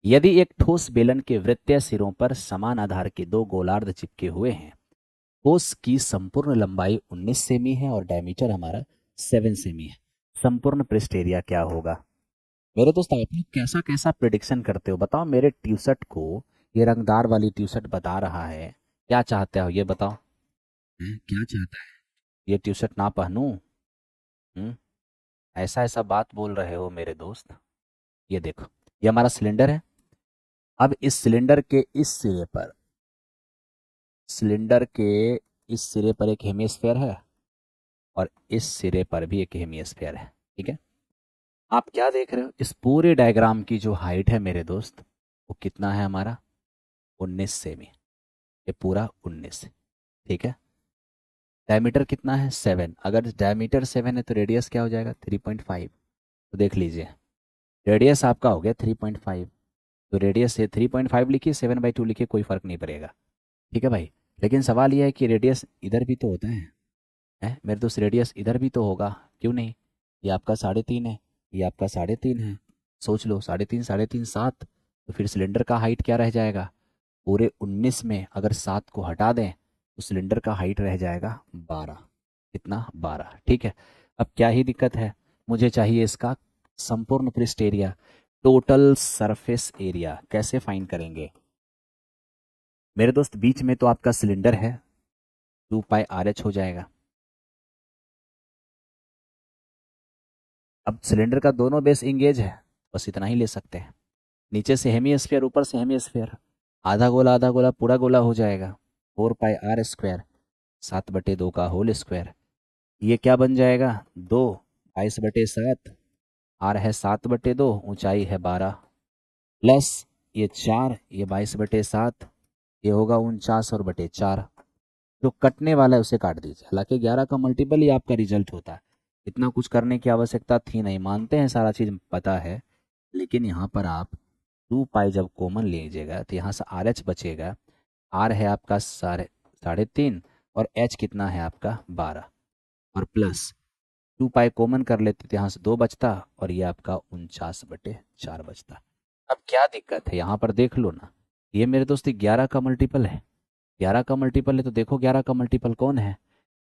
यदि एक ठोस बेलन के वृत्तीय सिरों पर समान आधार के दो गोलार्ध चिपके हुए हैं, ठोस की संपूर्ण लंबाई 19 सेमी है और डायमीटर हमारा 7 सेमी है, संपूर्ण पृष्ठ एरिया क्या होगा। मेरे दोस्त आप लोग कैसा कैसा प्रिडिक्शन करते हो बताओ, मेरे टी शर्ट को ये रंगदार वाली टी शर्ट बता रहा है, क्या चाहते हो ये बताओ, क्या चाहता है, ये टी शर्ट ना पहनूं, हम्म? ऐसा ऐसा बात बोल रहे हो मेरे दोस्त। ये देखो, ये हमारा सिलेंडर है, अब इस सिलेंडर के इस सिरे पर, सिलेंडर के इस सिरे पर एक हेमिस्फेयर है और इस सिरे पर भी एक हेमिस्फेयर है, ठीक है। आप क्या देख रहे हो, इस पूरे डायग्राम की जो हाइट है मेरे दोस्त, वो कितना है हमारा, 19 सेमी। ये पूरा 19, ठीक है। डायमीटर कितना है, 7। अगर डायमीटर 7 है तो रेडियस क्या हो जाएगा, 3.5। तो देख लीजिए, रेडियस आपका हो गया 3.5। तो रेडियस से 3.5 लिखिए, 7/2 लिखिए, कोई फर्क नहीं पड़ेगा, ठीक है भाई। लेकिन सवाल यह है कि रेडियस इधर भी तो होता है मेरे दोस्त, रेडियस इधर भी तो होगा, क्यों नहीं। ये आपका 3.5 है, ये आपका 3.5 है। सोच लो, 3.5 3.5 7, तो फिर सिलेंडर का हाइट क्या रह जाएगा, पूरे 19 में अगर 7 को हटा दें तो सिलेंडर का हाइट रह जाएगा 12। कितना, 12, ठीक है। अब क्या ही दिक्कत है, मुझे चाहिए इसका संपूर्ण पृष्ठ एरिया, टोटल सरफेस एरिया। कैसे फाइंड करेंगे मेरे दोस्त, बीच में तो आपका सिलेंडर है, 2πRH हो जाएगा। अब सिलेंडर का दोनों बेस इंगेज है, बस इतना ही ले सकते हैं। नीचे से हेमी ऊपर से हेमी, आधा गोला पूरा गोला हो जाएगा, 4πr², 7/2 का होल स्क्वायर। ये क्या बन जाएगा, 2, 22/7, आर है 7/2, ऊंचाई है 12, प्लस ये 4, ये 22/7, ये होगा 49 और बटे 4। जो कटने वाला है उसे काट दीजिए, हालांकि 11 का मल्टीपल ही आपका रिजल्ट होता है, इतना कुछ करने की आवश्यकता थी नहीं, मानते हैं सारा चीज़ पता है। लेकिन यहाँ पर आप 2π जब कॉमन लीजिएगा तो यहाँ से आर एच बचेगा। आर है आपका 3.5, और एच कितना है आपका 12, और प्लस 2π कॉमन कर लेते तो यहाँ से 2 बचता, और ये आपका 49/4 बचता। अब क्या दिक्कत है, यहाँ पर देख लो ना, ये मेरे दोस्त 11 का मल्टीपल है, 11 का मल्टीपल है, तो देखो 11 का मल्टीपल कौन है,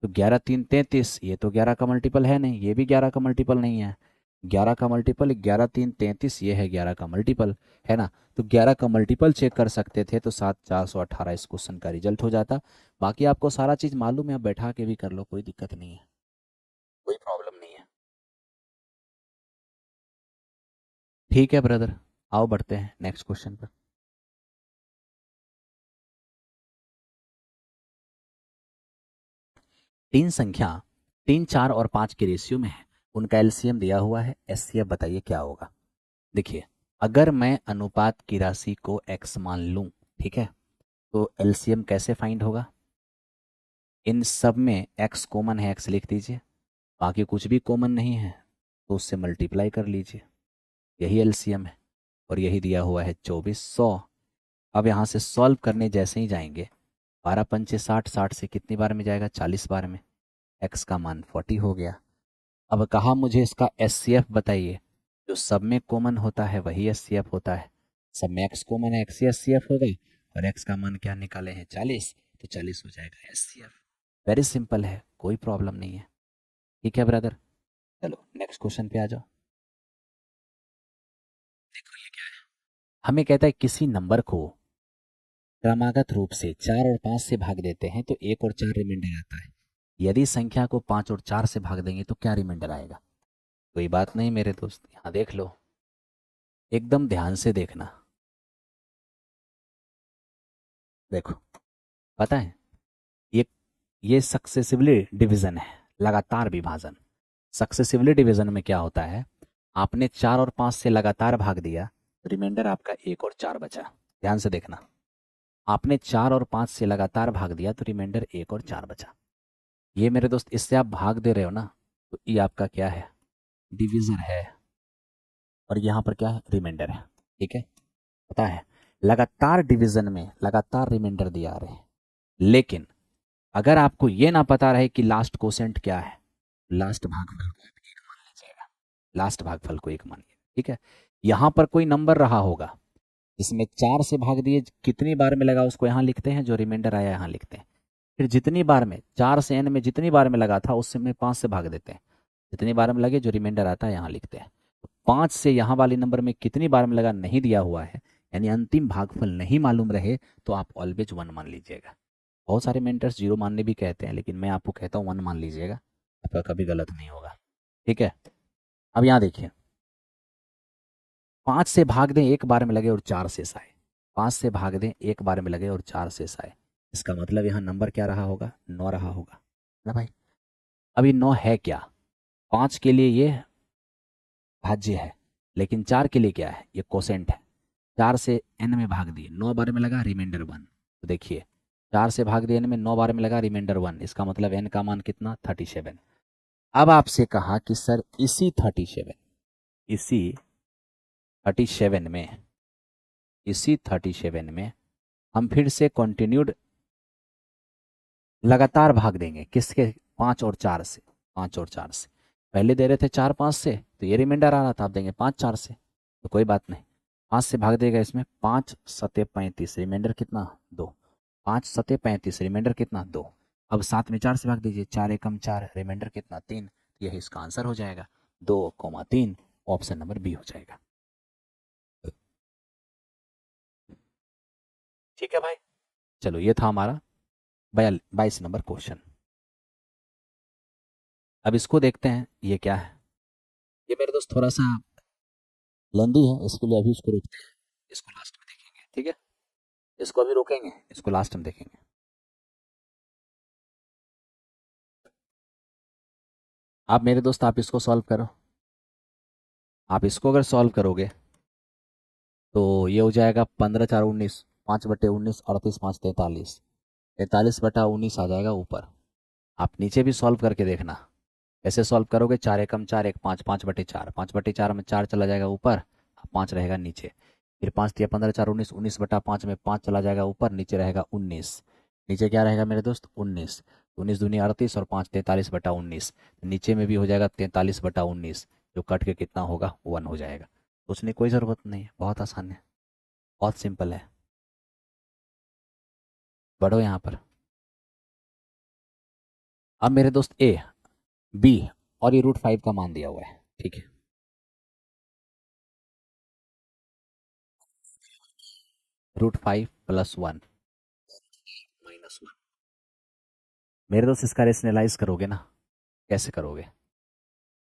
तो 11 3 33, ये तो 11 का मल्टीपल है नहीं, ये भी 11 का मल्टीपल नहीं है। 11 का मल्टीपल 11 3 33, ये है 11 का मल्टीपल, है ना। तो 11 का मल्टीपल चेक कर सकते थे तो 7 418 इस क्वेश्चन का रिजल्ट हो जाता। बाकी आपको सारा चीज़ मालूम है, आप बैठा के भी कर लो, कोई दिक्कत नहीं है, कोई प्रॉब्लम नहीं है। ठीक है ब्रदर, आओ बढ़ते हैं नेक्स्ट क्वेश्चन पर। तीन संख्या 3 4 और 5 के रेशियो में है, उनका एलसीएम दिया हुआ है, एचसीएफ बताइए क्या होगा। देखिए, अगर मैं अनुपात की राशि को x मान लूं, ठीक है, तो एलसीएम कैसे फाइंड होगा, इन सब में x कॉमन है, x लिख दीजिए, बाकी कुछ भी कॉमन नहीं है तो उससे मल्टीप्लाई कर लीजिए, यही एलसीएम है, और यही दिया हुआ है 2400। अब यहाँ से सॉल्व करने जैसे ही जाएंगे, 12×5 = 60, 60 से कितनी बार में जाएगा, 40 बार में, x का मान 40 हो गया। अब कहा मुझे इसका एचसीएफ बताइए, जो सब में कॉमन होता है वही एचसीएफ होता है, सब में एक्स कॉमन है, एक्स ही एचसीएफ होगा, और एक्स का मान क्या निकाले हैं, 40, तो 40 हो जाएगा एचसीएफ। वेरी सिंपल है, कोई प्रॉब्लम नहीं है, ठीक है ब्रदर। चलो नेक्स्ट क्वेश्चन पे आ जाओ। देखो ये क्या है, हमें कहता है किसी नंबर को क्रमागत रूप से 4 और 5 से भाग देते हैं तो 1 और 4 रिमाइंडर आता है, यदि संख्या को 5 और 4 से भाग देंगे तो क्या रिमाइंडर आएगा। कोई बात नहीं मेरे दोस्त, यहाँ देख लो, एकदम ध्यान से देखना। देखो, पता है, ये ये सक्सेसिवली डिवीजन है, लगातार विभाजन। सक्सेसिवली डिवीजन में क्या होता है, आपने 4 और 5 से लगातार भाग दिया, रिमाइंडर आपका 1 और 4 बचा। ध्यान से देखना, आपने 4 और 5 से लगातार भाग दिया तो रिमाइंडर 1 और 4 बचा। ये मेरे दोस्त, इससे आप भाग दे रहे हो ना, तो ये आपका क्या है, डिवीजन है, और यहाँ पर क्या है, रिमाइंडर है, ठीक है। पता है, लगातार डिवीजन में लगातार रिमाइंडर दिया आ रहे हैं, लेकिन अगर आपको ये ना पता रहे कि लास्ट कोसेंट क्या है, लास्ट भागफल को आप 1 मान लीजिएगा, लास्ट भागफल को 1 मानिए, ठीक है। यहाँ पर कोई नंबर रहा होगा जिसमें 4 से भाग दिए, कितनी बार में लगा उसको यहाँ लिखते हैं, जो रिमाइंडर आया यहाँ लिखते हैं। फिर जितनी बार में 4 से n में जितनी बार में लगा था उससे में 5 से भाग देते हैं, जितनी बार में लगे जो रिमाइंडर आता है यहाँ लिखते हैं। 5 से यहाँ वाले नंबर में कितनी बार में लगा नहीं दिया हुआ है, यानी अंतिम भागफल नहीं मालूम रहे, तो आप ऑलवेज 1 मान लीजिएगा। बहुत सारे मेंटर्स 0 मानने भी कहते हैं, लेकिन मैं आपको कहता हूँ 1 मान लीजिएगा, आपका कभी गलत नहीं होगा, ठीक है। अब यहाँ देखिए, 5 से भाग दें 1 बार में लगे और 4 शेष आए, 5 से भाग दें 1 बार में लगे और 4 शेष आए, इसका मतलब यहाँ नंबर क्या रहा होगा, 9 रहा होगा ना भाई। अभी 9 है क्या, 5 के लिए ये भाज्य है, लेकिन 4 के लिए क्या है, ये कोसेंट है। 4 से n में भाग दिए, 9 बार में लगा रिमाइंडर 1। तो देखिए 4 से भाग दिए n में, 9 बार में लगा रिमाइंडर 1, इसका मतलब n का मान कितना, 37। अब आपसे कहा कि सर इसी 37 में, इसी 37 में हम फिर से कंटिन्यूड लगातार भाग देंगे, किसके, 5 और 4 से। 5 और 4 से पहले दे रहे थे 4 5 से, तो ये रिमाइंडर आ रहा था, आप देंगे 5 4 से, तो कोई बात नहीं, 5 से भाग देगा इसमें, 5 सते 35, रिमाइंडर कितना, 2। 5 सते 35, रिमाइंडर कितना, 2। अब साथ में 4 से भाग दीजिए, 4 एकम 4, रिमाइंडर कितना, 3। यही इसका आंसर हो जाएगा, 2,3। ऑप्शन नंबर बी हो जाएगा। ठीक है भाई, चलो ये था हमारा 22 नंबर क्वेश्चन। अब इसको देखते हैं, ये क्या है। ये मेरे दोस्त थोड़ा सा लेंदी है, इसके लिए अभी इसको रोकते हैं, इसको लास्ट में देखेंगे, ठीक है। इसको अभी रोकेंगे, इसको लास्ट में देखेंगे। आप मेरे दोस्त, आप इसको सॉल्व करो। आप इसको अगर सॉल्व करोगे तो ये हो जाएगा 15 4 19, 5/19, 38 5 43, 43/19 आ जाएगा ऊपर। आप नीचे भी सॉल्व करके देखना, ऐसे सॉल्व करोगे, 4 एकम 4 1 5, 5/4, 5/4 में 4 चला जाएगा ऊपर, 5 रहेगा नीचे। फिर 5 दिया 15 4 19, 19/5 में 5 चला जाएगा ऊपर, नीचे रहेगा 19। नीचे क्या रहेगा मेरे दोस्त, 19। 19 दूनी 38 और 5 43/19, नीचे में भी हो जाएगा 43/19, जो कट के कितना होगा, 1 हो जाएगा। सोचने की कोई ज़रूरत नहीं है, बहुत आसान है, बहुत सिंपल है। बढ़ो यहाँ पर। अब मेरे दोस्त ए, बी और ये √5 का मान दिया हुआ है, ठीक है। √5 + 1 -1। मेरे दोस्त इसका रेशनलाइज करोगे ना, कैसे करोगे,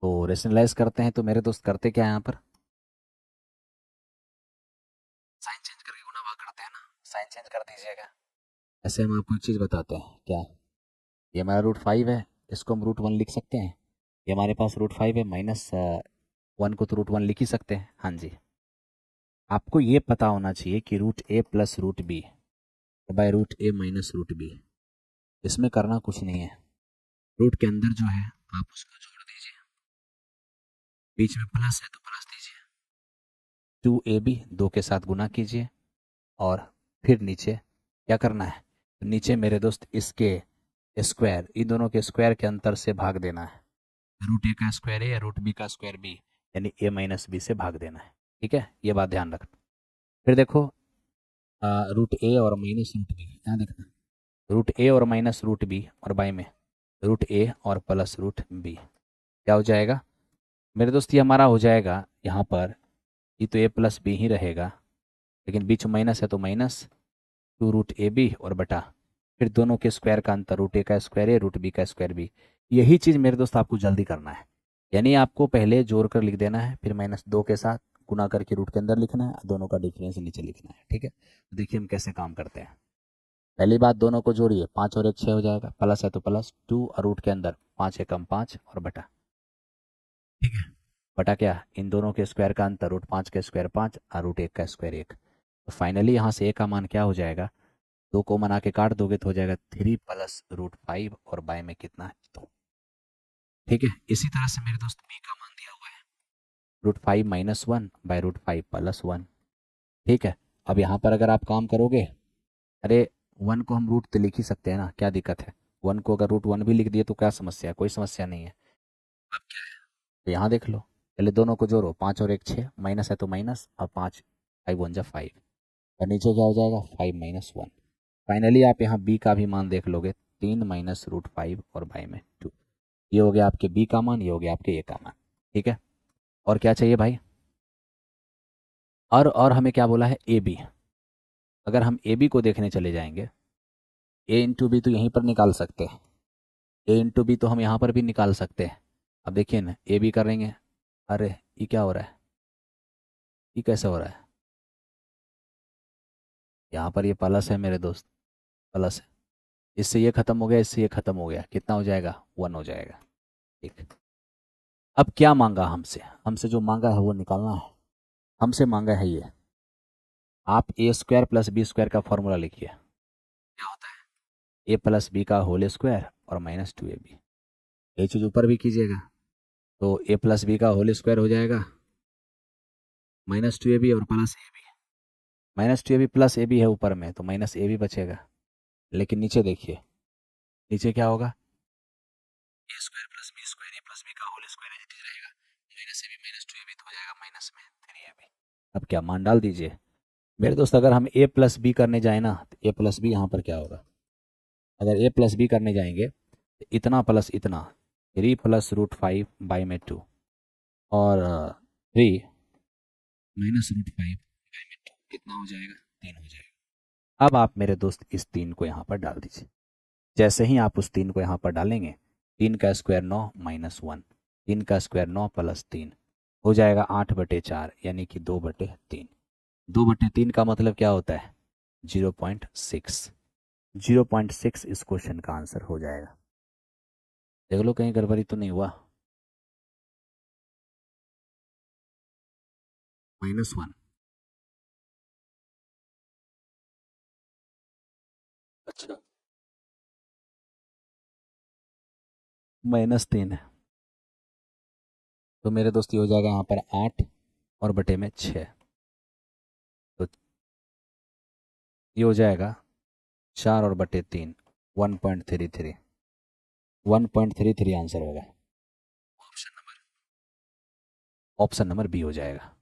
तो रेशनलाइज करते हैं तो मेरे दोस्त करते क्या है यहाँ पर, साइन चेंज करके गुना भाग करते हैं ना, साइन चेंज कर दीजिएगा। ऐसे हम आपको एक चीज़ बताते हैं, क्या, ये हमारा √5 है, इसको हम √1 लिख सकते हैं। ये हमारे पास √5 है, -1 को तो √1 लिख ही सकते हैं, हाँ जी। आपको ये पता होना चाहिए कि √a + √b by √a - √b, इसमें करना कुछ नहीं है। रूट के अंदर जो है आप उसको जोड़ दीजिए, बीच में प्लस है तो प्लस दीजिए, 2ab 2 के साथ गुना कीजिए, और फिर नीचे क्या करना है, नीचे मेरे दोस्त इसके स्क्वायर, इन दोनों के स्क्वायर के अंतर से भाग देना है। √a का स्क्वायर ए या √b का स्क्वायर b, यानी a - b से भाग देना है, ठीक है, ये बात ध्यान रखना। फिर देखो √a और -√b, यहाँ देखना, √a और -√b और बाई में √a और +√b, क्या हो जाएगा मेरे दोस्त, ये हमारा हो जाएगा यहाँ पर, ये तो a + b ही रहेगा, लेकिन बीच में माइनस है तो -2 √ab और बटा फिर दोनों के स्क्वायर का अंतर, √a का स्क्वायर a, √b का स्क्वायर b। यही चीज़ मेरे दोस्त आपको जल्दी करना है, यानी आपको पहले जोड़ कर लिख देना है, फिर -2 के साथ गुना करके रूट के अंदर लिखना है, दोनों का डिफरेंस नीचे लिखना है, ठीक है। तो देखिए हम कैसे काम करते हैं। पहली बात, दोनों को जोड़िए, 5 और 1 6 हो जाएगा, प्लस है तो प्लस 2 और रूट के अंदर 5 एकम 5 और बटा, ठीक है। बटा क्या, इन दोनों के स्क्वायर का अंतर, √5 का स्क्वायर 5 और √1 का स्क्वायर 1। तो फाइनली यहाँ से ए का मान क्या हो जाएगा, 2 को मना के काट दोगे तो हो जाएगा 3 + √5 और बाय में कितना है, 2, ठीक है। इसी तरह से मेरे दोस्त बी का मान दिया हुआ है, √5 - 1 बाय √5 + 1, ठीक है। अब यहाँ पर अगर आप काम करोगे, अरे 1 को हम रूट तो लिख ही सकते हैं ना, क्या दिक्कत है, 1 को अगर √1 भी लिख दिए तो क्या समस्या है, कोई समस्या नहीं है। अब क्या है, तो यहाँ देख लो, पहले दोनों को जोड़ो, 5 और 1 6, माइनस है तो माइनस, और 5 5 1 जा 5, और नीचे क्या हो जाएगा, 5 - 1। फाइनली आप यहाँ बी का भी मान देख लोगे, 3 - √5 और बाई में 2। ये हो गया आपके बी का मान, ये हो गया आपके ए का मान, ठीक है। और क्या चाहिए भाई, और हमें क्या बोला है, ए बी। अगर हम ए बी को देखने चले जाएंगे, ए इंटू बी तो यहीं पर निकाल सकते हैं, ए इंटू बी तो हम यहाँ पर भी निकाल सकते हैं। अब देखिए ना, ए बी करेंगे, अरे ये क्या हो रहा है, ये कैसे हो रहा है, यहाँ पर ये प्लस है मेरे दोस्त, प्लस है, इससे ये खत्म हो गया, इससे ये खत्म हो गया, कितना हो जाएगा, 1 हो जाएगा, ठीक। अब क्या मांगा हमसे, हमसे जो मांगा है वो निकालना है। हमसे मांगा है ये, आप A square plus B square का फॉर्मूला लिखिए। क्या होता है? ए प्लस बी का होल स्क्वायर और माइनस टू ए बी। ये चीज़ ऊपर भी कीजिएगा, तो ए प्लस बी का होल स्क्वायर हो जाएगा माइनस टू ए बी और plus A B. Minus two A B plus A B है ऊपर में, तो माइनस ए बी बचेगा। लेकिन नीचे देखिए, नीचे क्या होगा? A square plus B square, A plus B का होल स्क्वायर है रहेगा, minus A B minus two A B तो हो जाएगा माइनस में थ्री ए बी। अब क्या मान डाल दीजिए मेरे दोस्त, अगर हम ए प्लस बी करने जाए ना, तो ए प्लस बी यहाँ पर क्या होगा? अगर ए प्लस बी करने जाएंगे तो इतना प्लस इतना, three plus root five by में टू, और three minus root five by में टू कितना हो जाएगा? तीन हो जाएगा। अब आप मेरे दोस्त इस तीन को यहाँ पर डाल दीजिए। जैसे ही आप उस तीन को यहाँ पर डालेंगे, तीन का स्क्वायर नौ माइनस वन, तीन का स्क्वायर नौ प्लस तीन हो जाएगा आठ बटे चार, यानी कि दो बटे तीन। दो बटे तीन का मतलब क्या होता है? 0.6। 0.6 इस क्वेश्चन का आंसर हो जाएगा। देख लो कहीं गड़बड़ी तो नहीं हुआ। माइनस वन, अच्छा, माइनस तीन है, तो मेरे दोस्त ये हो जाएगा यहाँ पर आठ और बटे में छः, तो ये हो जाएगा चार और बटे तीन, 1.33। 1.33 आंसर होगा। Option number, option number B हो जाएगा।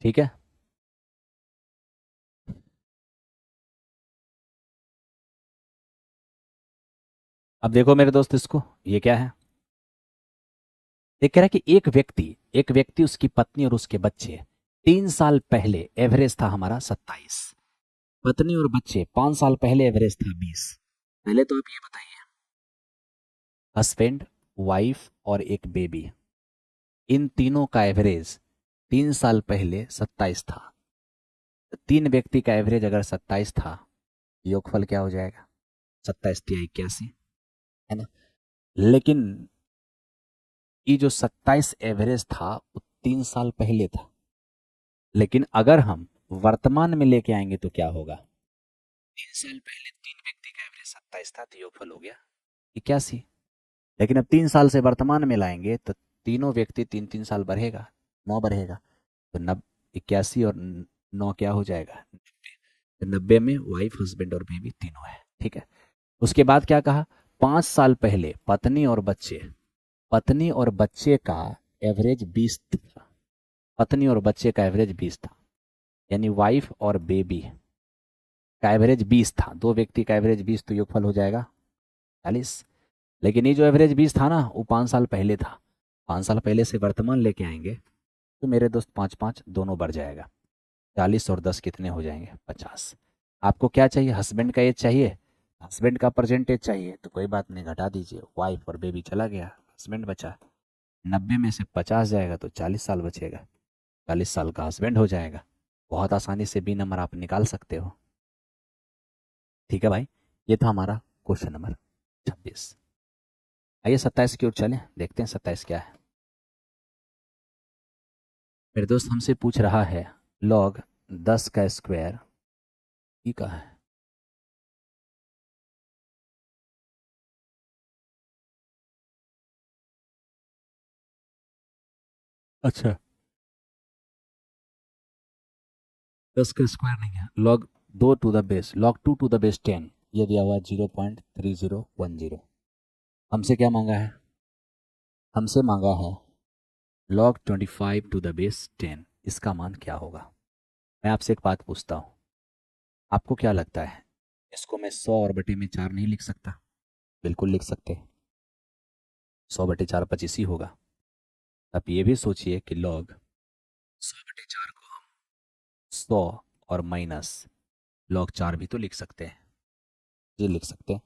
ठीक है, अब देखो मेरे दोस्त इसको, ये क्या है? ये कह रहा है कि एक व्यक्ति उसकी पत्नी और उसके बच्चे 3 साल पहले एवरेज था हमारा 27, पत्नी और बच्चे 5 साल पहले एवरेज था 20। पहले तो आप ये बताइए, हस्बैंड, वाइफ और एक बेबी, इन तीनों का एवरेज 3 साल पहले 27 था। तो तीन व्यक्ति का एवरेज अगर 27 था, योगफल क्या हो जाएगा? 27 तिया 81, है ना? लेकिन ये जो 27 एवरेज था वो 3 साल पहले था, लेकिन अगर हम वर्तमान में लेके आएंगे तो क्या होगा? 3 साल पहले तीन व्यक्ति का एवरेज 27 था, तो योगफल हो गया 81। लेकिन अब 3 साल से वर्तमान में लाएंगे तो तीनों व्यक्ति तीन तीन साल बढ़ेगा, 9 बढ़ेगा, तो 81 और 9 क्या हो जाएगा? 90। तो 90 में वाइफ हस्बैंड और बेबी तीनों है। ठीक है, उसके बाद क्या कहा? 5 साल पहले पत्नी और बच्चे का एवरेज 20 था। पत्नी और बच्चे का एवरेज 20 था, यानी वाइफ और बेबी का एवरेज 20 था। दो व्यक्ति का एवरेज 20, तो योगफल हो जाएगा 40। लेकिन ये जो एवरेज 20 था ना, वो 5 साल पहले था। 5 साल पहले से वर्तमान लेके आएंगे तो मेरे दोस्त पाँच पाँच दोनों बढ़ जाएगा, 40 और 10 कितने हो जाएंगे? 50। आपको क्या चाहिए? हस्बैंड का एज चाहिए, हस्बैंड का परसेंटेज चाहिए, तो कोई बात नहीं, घटा दीजिए, वाइफ और बेबी चला गया, हस्बैंड बचा। 90 में से 50 जाएगा तो 40 साल बचेगा, 40 साल का हस्बैंड हो जाएगा। बहुत आसानी से बी नंबर आप निकाल सकते हो। ठीक है भाई, ये था हमारा क्वेश्चन नंबर 26। आइए 27 की ओर चलें, देखते हैं 27 क्या है। मेरे दोस्त हमसे पूछ रहा है लॉग 10 का स्क्वायर ई का है। अच्छा, 10 का स्क्वायर नहीं है, लॉग 2 टू द बेस 10, ये दिया हुआ 0.3010। हमसे क्या मांगा है? हमसे मांगा है लॉग 25 टू द बेस 10, इसका मान क्या होगा? मैं आपसे एक बात पूछता हूँ, आपको क्या लगता है इसको मैं 100 और बटे में 4 नहीं लिख सकता? बिल्कुल लिख सकते। 100 बटे 4 25 ही होगा। अब ये भी सोचिए कि लॉग 100 बटे 4 को हम 100 और माइनस लॉग 4 भी तो लिख सकते हैं। ये लिख सकते हैं।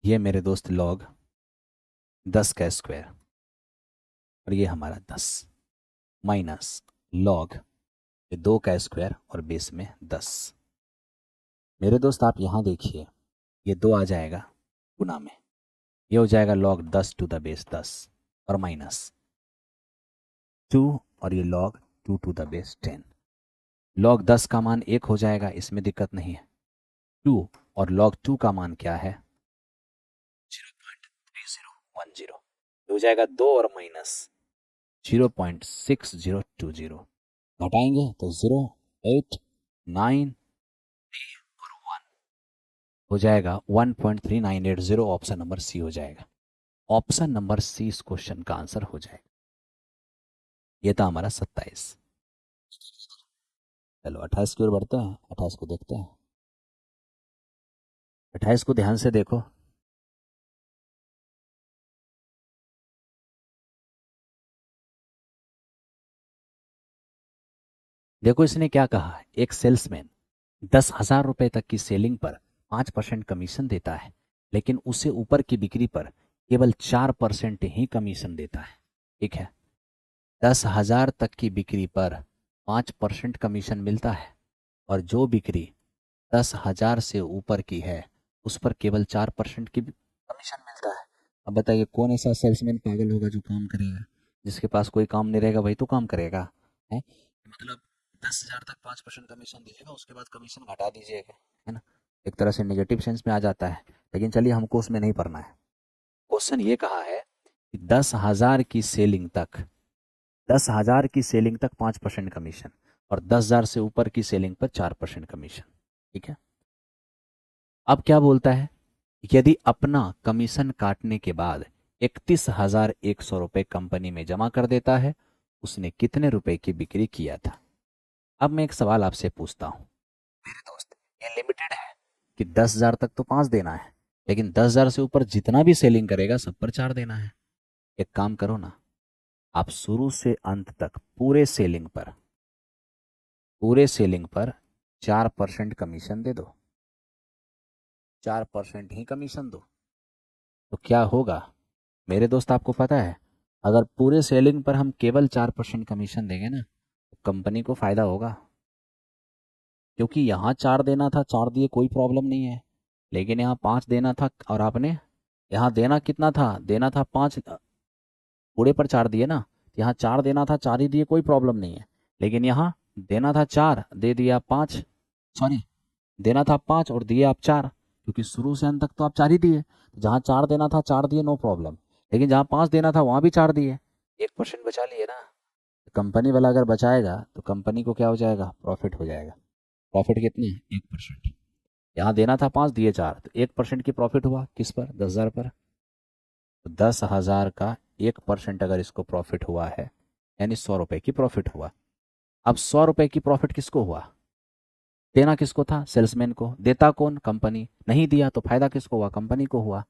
ये मेरे दोस्त लॉग 10 का स्क्वायर और ये हमारा 10 माइनस लॉग ये 2 का स्क्वायर और बेस में 10। मेरे दोस्त आप यहाँ देखिए, ये 2 आ जाएगा गुना में, ये हो जाएगा लॉग 10 टू द बेस 10 और माइनस 2 और ये log 2 to the base 10। Log 10 का मान 1 हो जाएगा, इसमें दिक्कत नहीं है। 2 और लॉग 2 का मान क्या है? 0.3010 हो जाएगा 2 और माइनस 0.6020। घटाएंगे तो 0, 8, 9 और 1 हो जाएगा 1.3980। ऑप्शन नंबर सी हो जाएगा। ऑप्शन नंबर सी इस क्वेश्चन का आंसर हो जाएगा। ये था हमारा 27। चलो 28 की ओर बढ़ते हैं, 28 को देखते हैं। 28 को ध्यान से देखो। देखो इसने क्या कहा, एक सेल्समैन 10,000 रुपए तक की सेलिंग पर 5% कमीशन देता है, लेकिन उससे ऊपर की बिक्री पर केवल 4% ही कमीशन देता है। ठीक है, 10,000 तक की बिक्री पर 5% कमीशन मिलता है और जो बिक्री 10,000 से ऊपर की है उस पर केवल 4% की कमीशन मिलता है। अब बताइए कौन ऐसा सेल्समैन पागल होगा जो काम करेगा? जिसके पास कोई काम नहीं रहेगा वही तो काम करेगा, है? मतलब 10,000 तक 5% कमीशन दीजिएगा, उसके बाद कमीशन घटा दीजिएगा, है ना? एक तरह से नेगेटिव सेंस में आ जाता है। लेकिन चलिए हमको उसमें नहीं पढ़ना है। क्वेश्चन ये कहा है कि 10,000 की सेलिंग तक, 10,000 की सेलिंग तक 5% कमीशन और 10,000 से ऊपर की सेलिंग पर 4% कमीशन। ठीक है, अब क्या बोलता है, यदि अपना कमीशन काटने के बाद 31,100 रुपये कंपनी में जमा कर देता है, उसने कितने रुपए की बिक्री किया था? अब मैं एक सवाल आपसे पूछता हूँ मेरे दोस्त, ये लिमिटेड है कि 10,000 तक तो 5 देना है, लेकिन 10,000 से ऊपर जितना भी सेलिंग करेगा सब पर 4 देना है। एक काम करो ना, आप शुरू से अंत तक पूरे सेलिंग पर 4% कमीशन दे दो, 4% ही कमीशन दो, तो क्या होगा मेरे दोस्त? आपको पता है, अगर पूरे सेलिंग पर हम केवल 4% कमीशन देंगे ना तो कंपनी को फायदा होगा, क्योंकि यहाँ 4 देना था, 4 दिए कोई प्रॉब्लम नहीं है, लेकिन यहाँ 5 देना था और आपने यहाँ देना कितना था? देना था 5, पूरे पर 4 दिए ना, तो यहाँ 4 देना था, 4 ही दिए, कोई प्रॉब्लम नहीं है। लेकिन यहाँ देना था 4, दे दिया 5, सॉरी देना था 5 और दिए आप 4, क्योंकि शुरू से अंत तक तो आप 4 ही दिए। तो जहाँ 4 देना था 4 दिए, नो प्रॉब्लम। लेकिन जहाँ 5 देना था वहाँ भी 4 दिए, 1% बचा लिए ना। कंपनी वाला अगर बचाएगा तो कंपनी को क्या हो जाएगा? प्रॉफिट हो जाएगा। प्रॉफिट कितनी? 1%। यहाँ देना था 5, दिए 4, तो 1% की प्रॉफिट हुआ किस पर? 10,000 पर। तो 10,000 का 1% अगर इसको प्रॉफिट हुआ है, यानी 100 रुपए की प्रॉफिट हुआ। अब 100 रुपए की प्रॉफिट किसको हुआ? देना किसको था? सेल्समैन को। देता कौन? कंपनी। नहीं दिया तो फायदा किसको हुआ? कंपनी को हुआ।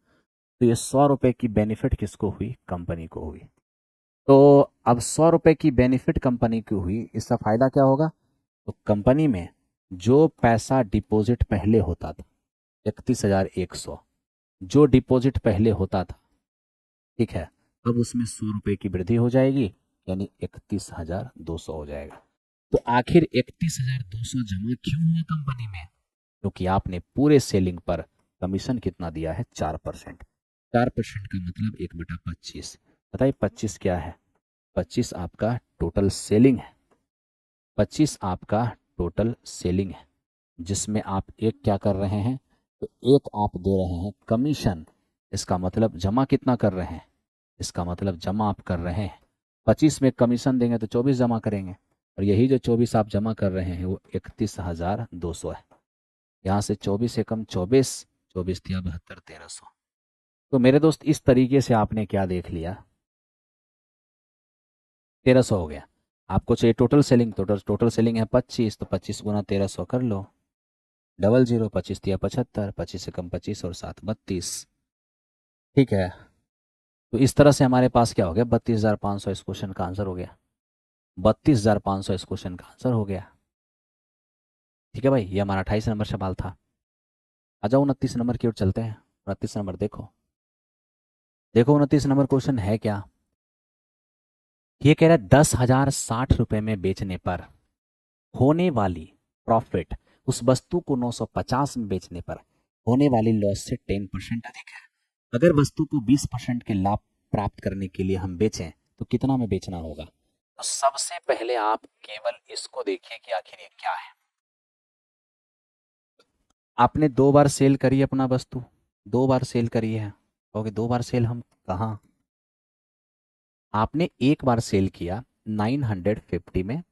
तो ये 100 रुपए की बेनिफिट किसको हुई? कंपनी को हुई। तो अब 100 रुपए की बेनिफिट कंपनी को हुई, इसका फायदा क्या होगा? तो कंपनी में जो पैसा डिपॉजिट पहले होता था 31,100, जो डिपॉजिट पहले होता था, ठीक है, अब उसमें 100 रुपए की वृद्धि हो जाएगी, यानी 31,200 हो जाएगा। तो आखिर 31,200 जमा क्यों हुआ कंपनी में? क्योंकि आपने पूरे सेलिंग पर कमीशन कितना दिया है? 4%। 4% का मतलब 1/25। बताइए 25 क्या है? 25 आपका टोटल सेलिंग है। 25 आपका टोटल सेलिंग है, जिसमें आप एक क्या कर रहे हैं? तो एक आप दे रहे हैं कमीशन। इसका मतलब जमा कितना कर रहे हैं? इसका मतलब जमा आप कर रहे हैं 25 में कमीशन देंगे तो 24 जमा करेंगे, और यही जो 24 आप जमा कर रहे हैं वो 31,200 है। यहाँ से 24 से कम 24, 24 दिया 72, 1,300। तो मेरे दोस्त इस तरीके से आपने क्या देख लिया? 1,300 हो गया। आपको चाहिए टोटल सेलिंग, टोटल सेलिंग है 25, तो 25 गुना 1,300 कर लो, 00, 25 दिया 75, 25 से कम 25 और 7 32। ठीक है, तो इस तरह से हमारे पास क्या हो गया? 32,500 इस क्वेश्चन का आंसर हो गया। 32,500 इस क्वेश्चन का आंसर हो गया। ठीक है भाई, ये हमारा 28 नंबर सवाल था। आ जाओ 29 नंबर की ओर चलते हैं। 29 नंबर देखो, देखो 29 नंबर क्वेश्चन है क्या। ये कह रहा है 10,060 रुपए में बेचने पर होने वाली प्रॉफिट, उस वस्तु को 950 में बेचने पर होने वाली लॉस से 10% अधिक है। अगर वस्तु को 20% के लाभ प्राप्त करने के लिए हम बेचें तो कितना में बेचना होगा। तो सबसे पहले आप केवल इसको देखिए कि आखिर ये क्या है। आपने 2 बार सेल करी अपना वस्तु, 2 बार सेल करी है। ओके, 2 बार सेल हम कहाँ, आपने एक बार सेल किया 950 में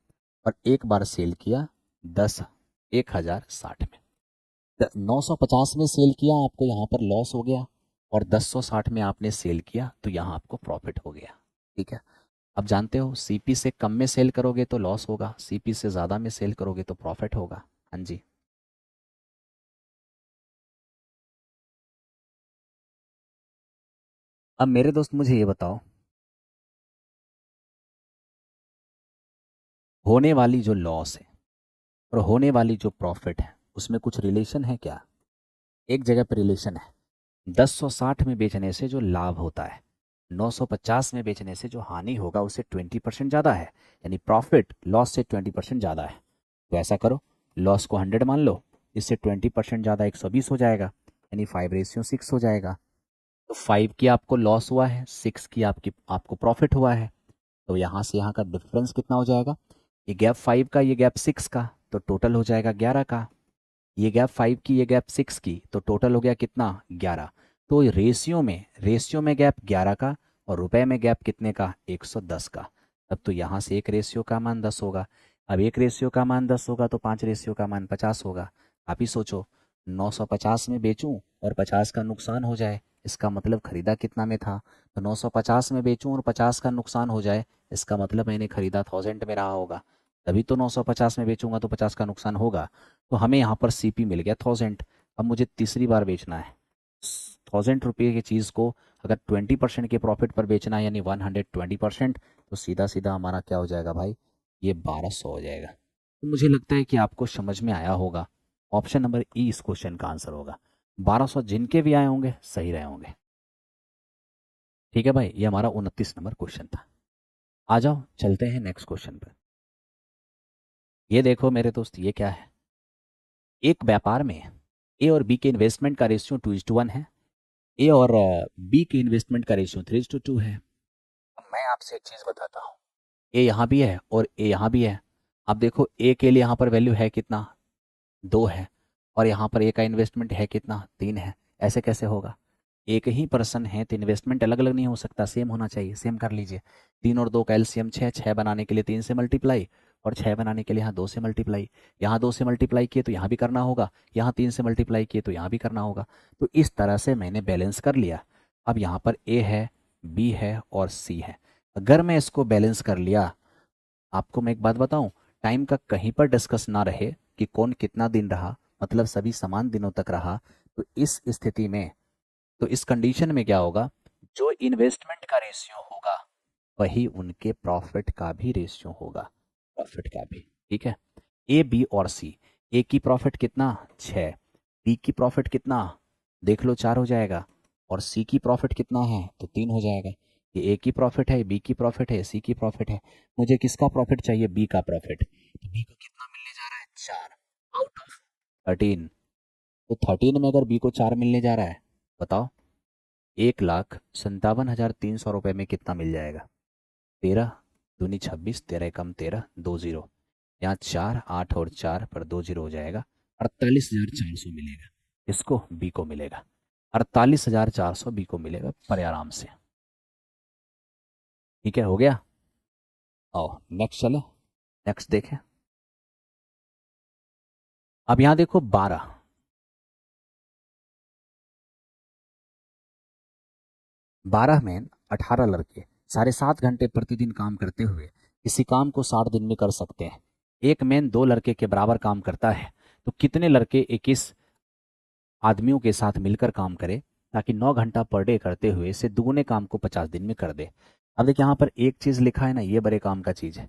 और एक बार सेल किया 10,060 में। 950 में सेल किया, आपको यहाँ पर लॉस हो गया, और 10,160 में आपने सेल किया तो यहाँ आपको प्रॉफिट हो गया। ठीक है, अब जानते हो सीपी से कम में सेल करोगे तो लॉस होगा, सीपी से ज़्यादा में सेल करोगे तो प्रॉफिट होगा। हाँ जी, अब मेरे दोस्त मुझे ये बताओ, होने वाली जो लॉस है और होने वाली जो प्रॉफिट है उसमें कुछ रिलेशन है क्या। एक जगह पर रिलेशन है, 10,160 में बेचने से जो लाभ होता है 950 में बेचने से जो हानि होगा उससे 20% ज़्यादा है, यानी प्रॉफिट लॉस से 20% ज़्यादा है। तो ऐसा करो, लॉस को 100 मान लो, इससे 20% ज़्यादा 120 हो जाएगा, यानी 5:6 हो जाएगा। तो 5 की आपको लॉस हुआ है, 6 की आपको प्रॉफिट हुआ है। तो यहाँ से यहाँ का डिफरेंस कितना हो जाएगा, ये गैप 5 का, ये गैप 6 का, तो टोटल हो जाएगा 11 का। ये गैप 5 की, ये गैप 6 की, तो टोटल हो गया कितना, 11। तो रेशियो में गैप 11 का और रुपए में गैप कितने का, 110 का। तब तो यहाँ से एक रेशियो का मान 10 होगा। अब एक रेशियो का मान 10 होगा तो 5 रेशियो का मान 50 होगा। आप ही सोचो, 950 में बेचूं और 50 का नुकसान हो जाए, इसका मतलब खरीदा कितना में था। तो 950 में बेचूं और 50 का नुकसान हो जाए, इसका मतलब मैंने खरीदा 1000 में रहा होगा। तभी तो 950 में बेचूंगा तो 50 का नुकसान होगा। तो हमें यहाँ पर सीपी मिल गया 1000। अब मुझे तीसरी बार बेचना है 1000 रुपये की चीज़ को, अगर 20% के प्रॉफिट पर बेचना है यानी 120%, तो सीधा सीधा हमारा क्या हो जाएगा भाई, ये 1200 हो जाएगा। तो मुझे लगता है कि आपको समझ में आया होगा, ऑप्शन नंबर ई इस क्वेश्चन का आंसर होगा। 1200 जिनके भी आए होंगे सही रहे होंगे। ठीक है भाई, ये हमारा 29 नंबर क्वेश्चन था। आ जाओ चलते हैं नेक्स्ट क्वेश्चन पर। ये देखो मेरे दोस्त, ये क्या है, एक व्यापार में ए और बी के इन्वेस्टमेंट का रेशियो 2:1 है, ए और बी के इन्वेस्टमेंट का रेशियो 3:2 है। अब मैं आपसे एक चीज बताता हूँ, ए यहाँ भी है और ए यहाँ भी है। अब देखो ए के लिए यहाँ पर वैल्यू है कितना, 2 है, और यहाँ पर ए का इन्वेस्टमेंट है कितना, 3 है। ऐसे कैसे होगा, एक ही पर्सन है तो इन्वेस्टमेंट अलग अलग नहीं हो सकता, सेम होना चाहिए। सेम कर लीजिए, 3 और 2 का एलसीएम 6, 6 बनाने के लिए 3 से मल्टीप्लाई, और 6 बनाने के लिए यहाँ 2 से मल्टीप्लाई। यहाँ 2 से मल्टीप्लाई किए तो यहाँ भी करना होगा, यहाँ 3 से मल्टीप्लाई किए तो यहाँ भी करना होगा। तो इस तरह से मैंने बैलेंस कर लिया। अब यहाँ पर ए है, बी है और सी है। अगर मैं इसको बैलेंस कर लिया, आपको मैं एक बात बताऊं, टाइम का कहीं पर डिस्कस ना रहे कि कौन कितना दिन रहा, मतलब सभी समान दिनों तक रहा, तो इस स्थिति में, तो इस कंडीशन में क्या होगा, जो इन्वेस्टमेंट का रेशियो होगा वही उनके प्रॉफिट का भी रेशियो होगा, प्रॉफिट का भी। ठीक है, ए बी और सी, ए की प्रॉफिट कितना, 6, बी की प्रॉफिट कितना, देख लो 4 हो जाएगा, और सी की प्रॉफिट कितना है तो 3 हो जाएगा। ये ए की प्रॉफिट है, बी की प्रॉफिट है, सी की प्रॉफिट है। मुझे किसका प्रॉफिट चाहिए, बी का प्रॉफिट। तो बी को कितना मिलने जा रहा है, 4 आउट ऑफ 13। तो 13 में अगर बी को 4 मिलने जा रहा है, बताओ 1,57,300 रुपये में कितना मिल जाएगा, 13 दूनी 26, 13 कम 13, 2 जीरो, यहाँ 4, 8 और 4 पर 2 जीरो हो जाएगा, 48,400 मिलेगा। इसको बी को मिलेगा, 48,400 बी को मिलेगा पर आराम से। ठीक है, हो गया। आओ नेक्स्ट चले, नेक्स्ट देखें। अब यहाँ देखो 12 में 18 लड़के साढ़े 7 घंटे प्रतिदिन काम करते हुए इसी काम को 60 दिन में कर सकते हैं। एक मैन 2 लड़के के बराबर काम करता है, तो कितने लड़के 21 आदमियों के साथ मिलकर काम करे ताकि 9 घंटा पर डे करते हुए इसे दुगने काम को 50 दिन में कर दे। अब देखिए यहाँ पर एक चीज लिखा है ना, ये बड़े काम का चीज है।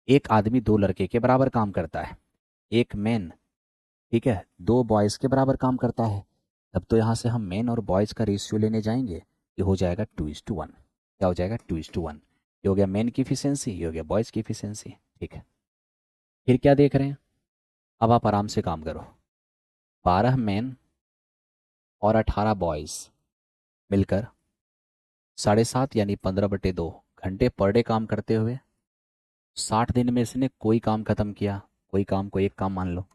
एक आदमी 2 लड़के के बराबर काम करता है, एक मैन, ठीक है, 2 बॉयज के बराबर काम करता है, तब तो यहाँ से हम मेन और बॉयज़ का रेशियो लेने जाएंगे, ये हो जाएगा 2:1। क्या हो जाएगा? 2:1। ये हो गया मेन की इफिशियंसी, ये हो गया बॉयज़ की इफिशियंसी। ठीक है, फिर क्या देख रहे हैं? अब आप आराम से काम करो। 12 मेन और 18 बॉयज़ मिलकर 7.5 यानी 15/2 घंटे पर डे काम करते हुए 60 दिन में इसने कोई काम खत्म किया। कोई काम को एक काम मान लो।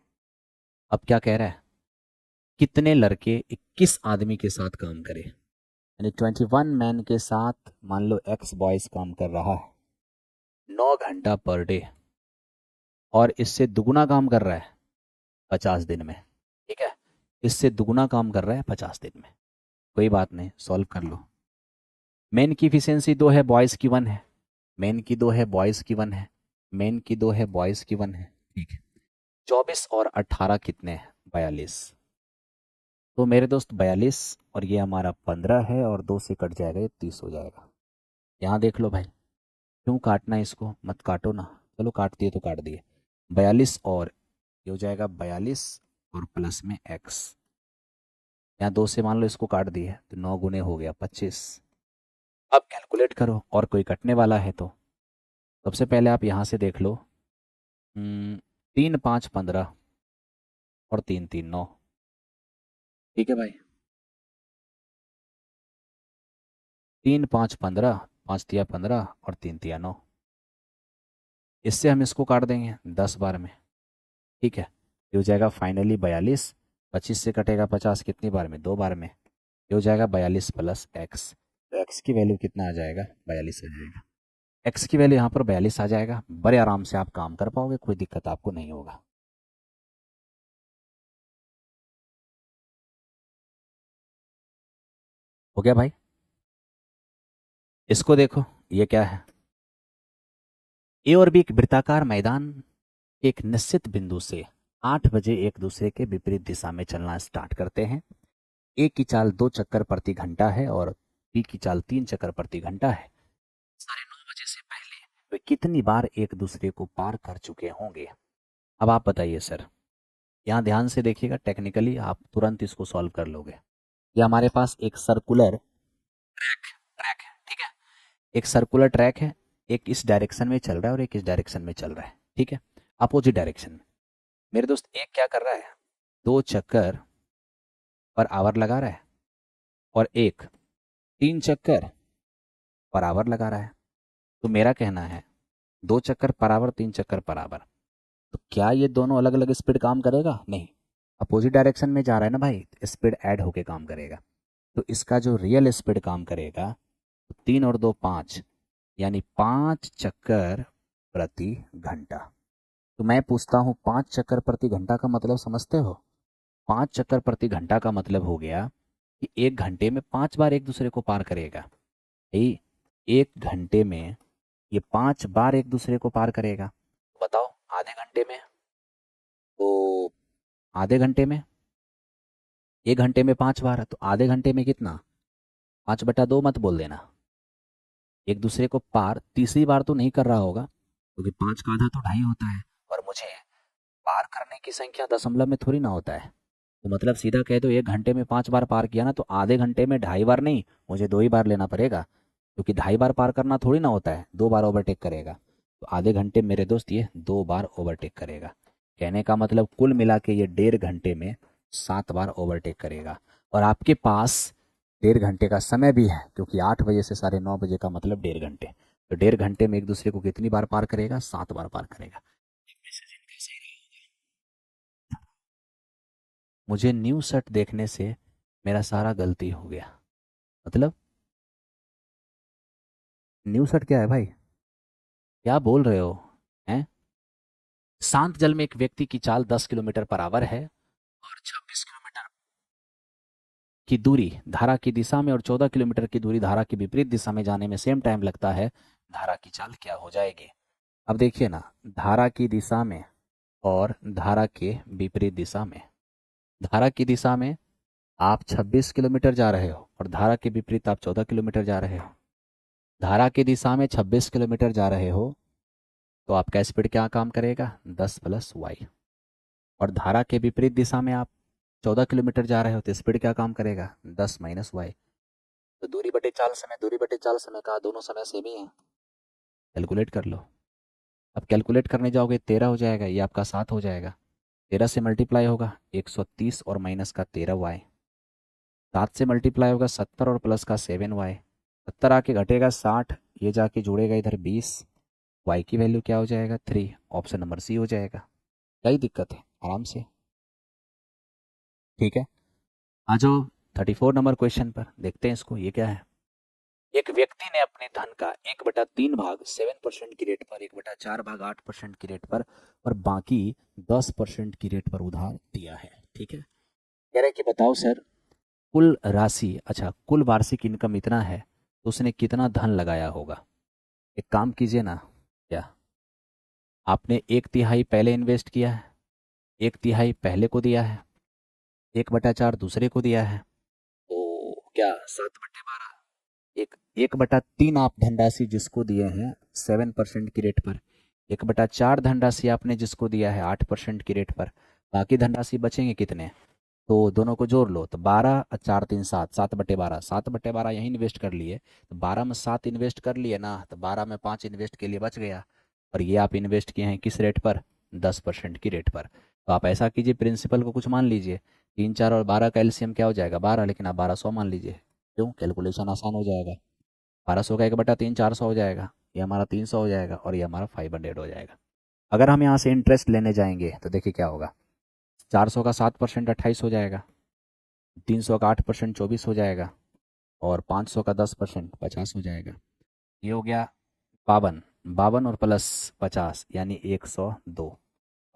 अब क्या कह रहा है? कितने लड़के 21 आदमी के साथ काम करे, यानी 21 मैन के साथ मान लो एक्स बॉयज काम कर रहा है 9 घंटा पर डे, और इससे दुगुना काम कर रहा है 50 दिन में। ठीक है, इससे दुगुना काम कर रहा है 50 दिन में। कोई बात नहीं, सॉल्व कर लो। मेन की इफिशियंसी 2 है, बॉयज़ की 1 है। मेन की 2 है, बॉयज़ की 1 है। मेन की 2 है, बॉयज़ की 1 है। ठीक है, 24 और 18 कितने हैं? 42। तो मेरे दोस्त 42 और ये हमारा 15 है, और 2 से कट जाएगा, ये 30 हो जाएगा। यहाँ देख लो भाई, क्यों काटना है इसको? मत काटो ना। चलो काट दिए तो काट दिए। 42 और ये हो जाएगा 42 और प्लस में एक्स। यहाँ 2 से मान लो इसको काट दिए तो 9 गुने हो गया 25। अब कैलकुलेट करो, और कोई कटने वाला है तो सबसे पहले आप यहाँ से देख लो। 3 5 15 और 3 3 9। ठीक है भाई, 3 5 15, 5 तिया 15 और 3 तिया 9। इससे हम इसको काट देंगे 10 बार में। ठीक है, ये हो जाएगा फाइनली 42। 25 से कटेगा 50 कितनी बार में? 2 बार में। ये हो जाएगा 42 प्लस एक्स। तो एक्स की वैल्यू कितना आ जाएगा? 42 आ जाएगा। एक्स की वैल्यू यहाँ पर 42 आ जाएगा। बड़े आराम से आप काम कर पाओगे, कोई दिक्कत आपको नहीं होगा। हो गया भाई? इसको देखो, ये क्या है? ए और बी एक वृत्ताकार मैदान के एक निश्चित बिंदु से 8 बजे एक दूसरे के विपरीत दिशा में चलना स्टार्ट करते हैं। ए की चाल 2 चक्कर प्रति घंटा है और बी की चाल 3 चक्कर प्रति घंटा है। 9:30 से पहले वे कितनी बार एक दूसरे को पार कर चुके होंगे? अब आप बताइए सर। यहाँ ध्यान से देखिएगा, टेक्निकली आप तुरंत इसको सॉल्व कर लोगे। ये हमारे पास एक सर्कुलर ट्रैक है। ठीक है, एक सर्कुलर ट्रैक है। एक इस डायरेक्शन में चल रहा है और एक इस डायरेक्शन में चल रहा है। ठीक है, अपोजिट डायरेक्शन में। मेरे दोस्त, एक क्या कर रहा है? 2 चक्कर पर आवर लगा रहा है, और एक 3 चक्कर पर आवर लगा रहा है। तो मेरा कहना है 2 चक्कर पर आवर, 3 चक्कर पर आवर। तो क्या ये दोनों अलग अलग स्पीड काम करेगा? नहीं, अपोजिट डायरेक्शन में जा रहा है ना भाई, स्पीड ऐड होके काम करेगा। तो इसका जो रियल स्पीड काम करेगा, तो 3 और 2 5, यानी 5 चक्कर प्रति घंटा। तो मैं पूछता हूँ, 5 चक्कर प्रति घंटा का मतलब समझते हो? 5 चक्कर प्रति घंटा का मतलब हो गया कि 1 घंटे में 5 बार एक दूसरे को पार करेगा। यही 1 घंटे में ये 5 बार एक दूसरे को पार करेगा। बताओ, आधे घंटे में? तो आधे घंटे में 1 घंटे में 5 बार, तो आधे घंटे में कितना? 5/2 मत बोल देना। एक दूसरे को पार तीसरी बार तो नहीं कर रहा होगा, क्योंकि 5 का आधा तो 2.5 होता है, और मुझे पार करने की संख्या दशमलव में थोड़ी ना होता है। तो मतलब सीधा कह दो, 1 घंटे में 5 बार पार किया ना, तो आधे घंटे में 2.5 बार नहीं, मुझे 2 ही बार लेना पड़ेगा, क्योंकि 2.5 बार पार करना थोड़ी ना होता है, 2 बार ओवरटेक करेगा। तो आधे घंटे मेरे दोस्त ये 2 बार ओवरटेक करेगा। कहने का मतलब कुल मिला के ये 1.5 घंटे में 7 बार ओवरटेक करेगा। और आपके पास 1.5 घंटे का समय भी है, क्योंकि 8 बजे से 9:30 बजे का मतलब 1.5 घंटे। तो 1.5 घंटे में एक दूसरे को कितनी बार पार करेगा? 7 बार पार करेगा। मुझे न्यू सेट देखने से मेरा सारा गलती हो गया। मतलब न्यू सेट क्या है भाई? क्या बोल रहे हो? हैं? शांत जल में एक व्यक्ति की चाल 10 किलोमीटर पर आवर है, और 26 किलोमीटर की दूरी धारा की दिशा में और 14 किलोमीटर की दूरी धारा की विपरीत दिशा में जाने में सेम टाइम लगता है। धारा की चाल क्या हो जाएगी? अब देखिए ना, धारा की दिशा में और धारा के विपरीत दिशा में। धारा की दिशा में आप 26 किलोमीटर जा रहे हो, और धारा के विपरीत आप 14 किलोमीटर जा रहे हो। धारा की दिशा में 26 किलोमीटर जा रहे हो, तो आपका स्पीड क्या काम करेगा? 10 + y। और धारा के विपरीत दिशा में आप 14 किलोमीटर जा रहे हो तो स्पीड क्या काम करेगा, 10 माइनस वाई। तो दूरी बटे चाल समय, दूरी बटे चाल समय का दोनों समय सेम ही है। कैलकुलेट कर लो। अब कैलकुलेट करने जाओगे 13 हो जाएगा, ये आपका 7 हो जाएगा। 13 से मल्टीप्लाई होगा 130 और माइनस का 13 वाई। 7 से मल्टीप्लाई होगा 70 और प्लस का 7 वाई। 70 आके घटेगा 60, ये जाके जुड़ेगा इधर 20। वाई की वैल्यू क्या हो जाएगा 3। ऑप्शन नंबर सी हो जाएगा। क्या ही दिक्कत है, आराम से। ठीक है, आ जाओ 34 नंबर क्वेश्चन पर, देखते हैं इसको। ये क्या है। एक व्यक्ति ने अपने धन का 1/3 भाग 7% की रेट पर, 1/4 भाग 8% की रेट पर और बाकी 10% की रेट पर उधार दिया है। ठीक है, कह रहे कि बताओ सर, कुल राशि, अच्छा कुल वार्षिक इनकम इतना है तो उसने कितना धन लगाया होगा। एक काम कीजिए ना, क्या आपने 1/3 पहले इन्वेस्ट किया है, 1/3 पहले को दिया है, 1/4 दूसरे को दिया है, तो क्या 7/12। 1/3 आप धनराशि जिसको दिए हैं 7% की रेट पर, 1/4 धनराशि आपने जिसको दिया है 8% की रेट पर, बाकी धनराशि बचेंगे कितने। तो दोनों को जोड़ लो, तो 12 और 4 3 7, 7/12, 7/12 यहीं इन्वेस्ट कर लिए, तो 12 में 7 इन्वेस्ट कर लिए ना, तो 12 में 5 इन्वेस्ट के लिए बच गया। और ये आप इन्वेस्ट किए हैं किस रेट पर, 10% की रेट पर। तो आप ऐसा कीजिए, प्रिंसिपल को कुछ मान लीजिए, 3 4 और 12 का एलसीएम क्या हो जाएगा 12, लेकिन आप 1200 मान लीजिए। क्यों, कैलकुलेशन आसान हो जाएगा। 1200 का 1/3 400 हो जाएगा, ये हमारा 300 हो जाएगा और ये हमारा 500 हो जाएगा। अगर हम यहाँ से इंटरेस्ट लेने जाएंगे तो देखिए क्या होगा, 400 का 7% 28 हो जाएगा, 300 का 8% 24 हो जाएगा और 500 का 10% 50 हो जाएगा। ये हो गया 52, 52 और प्लस 50 यानी 102।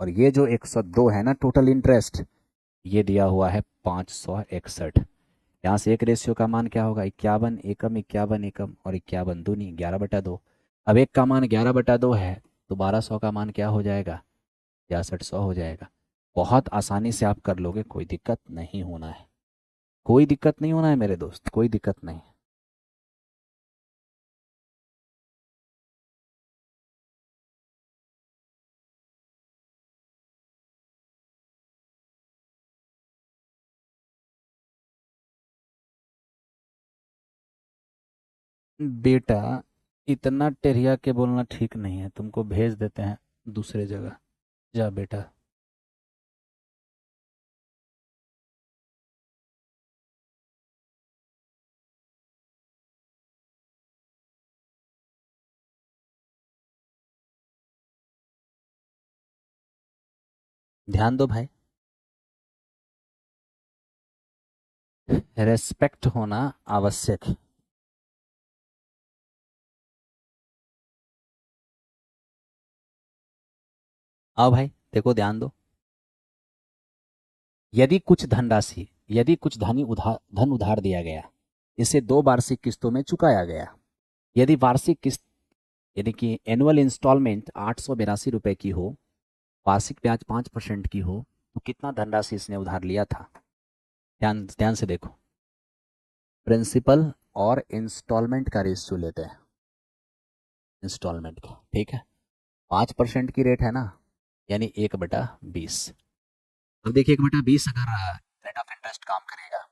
और ये जो 102 है ना टोटल इंटरेस्ट, ये दिया हुआ है 561। यहाँ से एक रेशियो का मान क्या होगा, 51 एकम, 51 एकम और 51 दूनी 11/2। अब एक का मान 11/2 है तो 1200 का मान क्या हो जाएगा, 6300 हो जाएगा। बहुत आसानी से आप कर लोगे, कोई दिक्कत नहीं होना है, कोई दिक्कत नहीं होना है मेरे दोस्त, कोई दिक्कत नहीं। बेटा इतना टेढ़िया के बोलना ठीक नहीं है, तुमको भेज देते हैं दूसरे जगह, जा बेटा। ध्यान दो भाई, रेस्पेक्ट होना आवश्यक है। आओ भाई देखो, ध्यान दो। यदि कुछ धनराशि, यदि कुछ धन उधार दिया गया, इसे 2 वार्षिक किस्तों में चुकाया गया। यदि वार्षिक किस्त यानी कि एनुअल इंस्टॉलमेंट 882 रुपए की हो, वार्षिक ब्याज 5% की हो, तो कितना धनराशि इसने उधार लिया था। ध्यान ध्यान से देखो, प्रिंसिपल और इंस्टॉलमेंट का रेशियो लेते हैं, इंस्टॉलमेंट का। ठीक है, 5% की रेट है ना, यानी 1/20। अब देखिए 1/20 अगर रेट ऑफ इंटरेस्ट काम करेगा,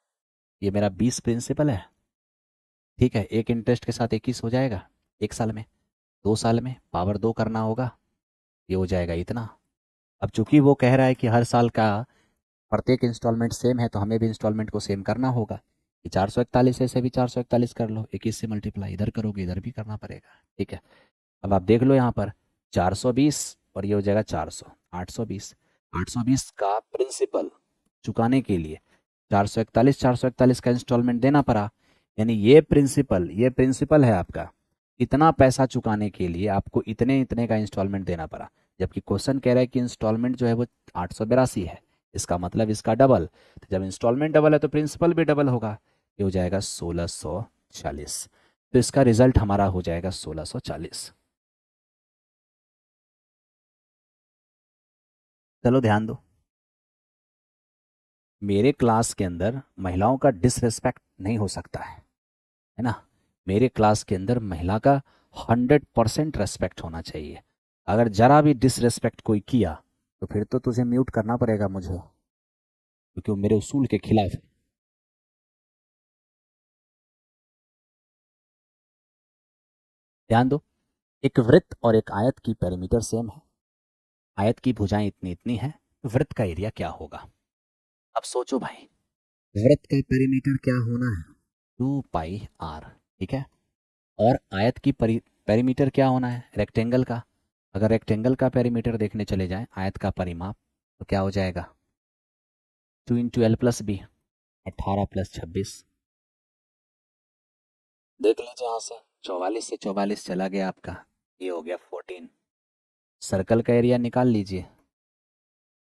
ये मेरा 20 प्रिंसिपल है। ठीक है, एक इंटरेस्ट के साथ 21 हो जाएगा 1 साल में। 2 साल में पावर 2 करना होगा, ये हो जाएगा इतना। अब चूंकि वो कह रहा है कि हर साल का प्रत्येक इंस्टॉलमेंट सेम है, तो हमें भी इंस्टॉलमेंट को सेम करना होगा। ये 441 है, इसे भी 441 कर लो, 21 से मल्टीप्लाई इधर करोगे इधर भी करना पड़ेगा। ठीक है, अब आप देख लो यहाँ पर 420 और ये हो जाएगा 400, 820। 820 का प्रिंसिपल चुकाने के लिए 441 का इंस्टॉलमेंट देना पड़ा, यानी ये प्रिंसिपल है आपका। इतना पैसा चुकाने के लिए आपको इतने इतने का इंस्टॉलमेंट देना पड़ा, जबकि क्वेश्चन कह रहा है कि इंस्टॉलमेंट जो है वो 882 है, इसका मतलब इसका डबल। तो जब इंस्टॉलमेंट डबल है तो प्रिंसिपल भी डबल होगा, ये हो जाएगा 1640। तो इसका रिजल्ट हमारा हो जाएगा 1640। चलो ध्यान दो, मेरे क्लास के अंदर महिलाओं का डिसरेस्पेक्ट नहीं हो सकता है ना। मेरे क्लास के अंदर महिला का 100% रेस्पेक्ट होना चाहिए। अगर जरा भी डिसरेस्पेक्ट कोई किया तो फिर तो तुझे म्यूट करना पड़ेगा मुझे। क्योंकि वो मेरे उसूल के खिलाफ है। ध्यान दो, एक वृत्त और एक आयत की पेरीमीटर सेम है। आयत की भुजाएं इतनी इतनी है, तो वृत्त का एरिया क्या होगा? अब सोचो भाई, वृत्त का पेरीमीटर क्या होना है? 2 पाई आर, ठीक है। और आयत की पेरीमीटर क्या होना है? रेक्टेंगल का। अगर रेक्टेंगल का पेरीमीटर देखने चले जाएं, आयत का परिमाप, तो क्या हो जाएगा? 2 × L + B, 18 + 26। देख लीजिए यहाँ से, 44 से 44 चला गया आपका, ये हो गया 14। सर्कल का एरिया निकाल लीजिए,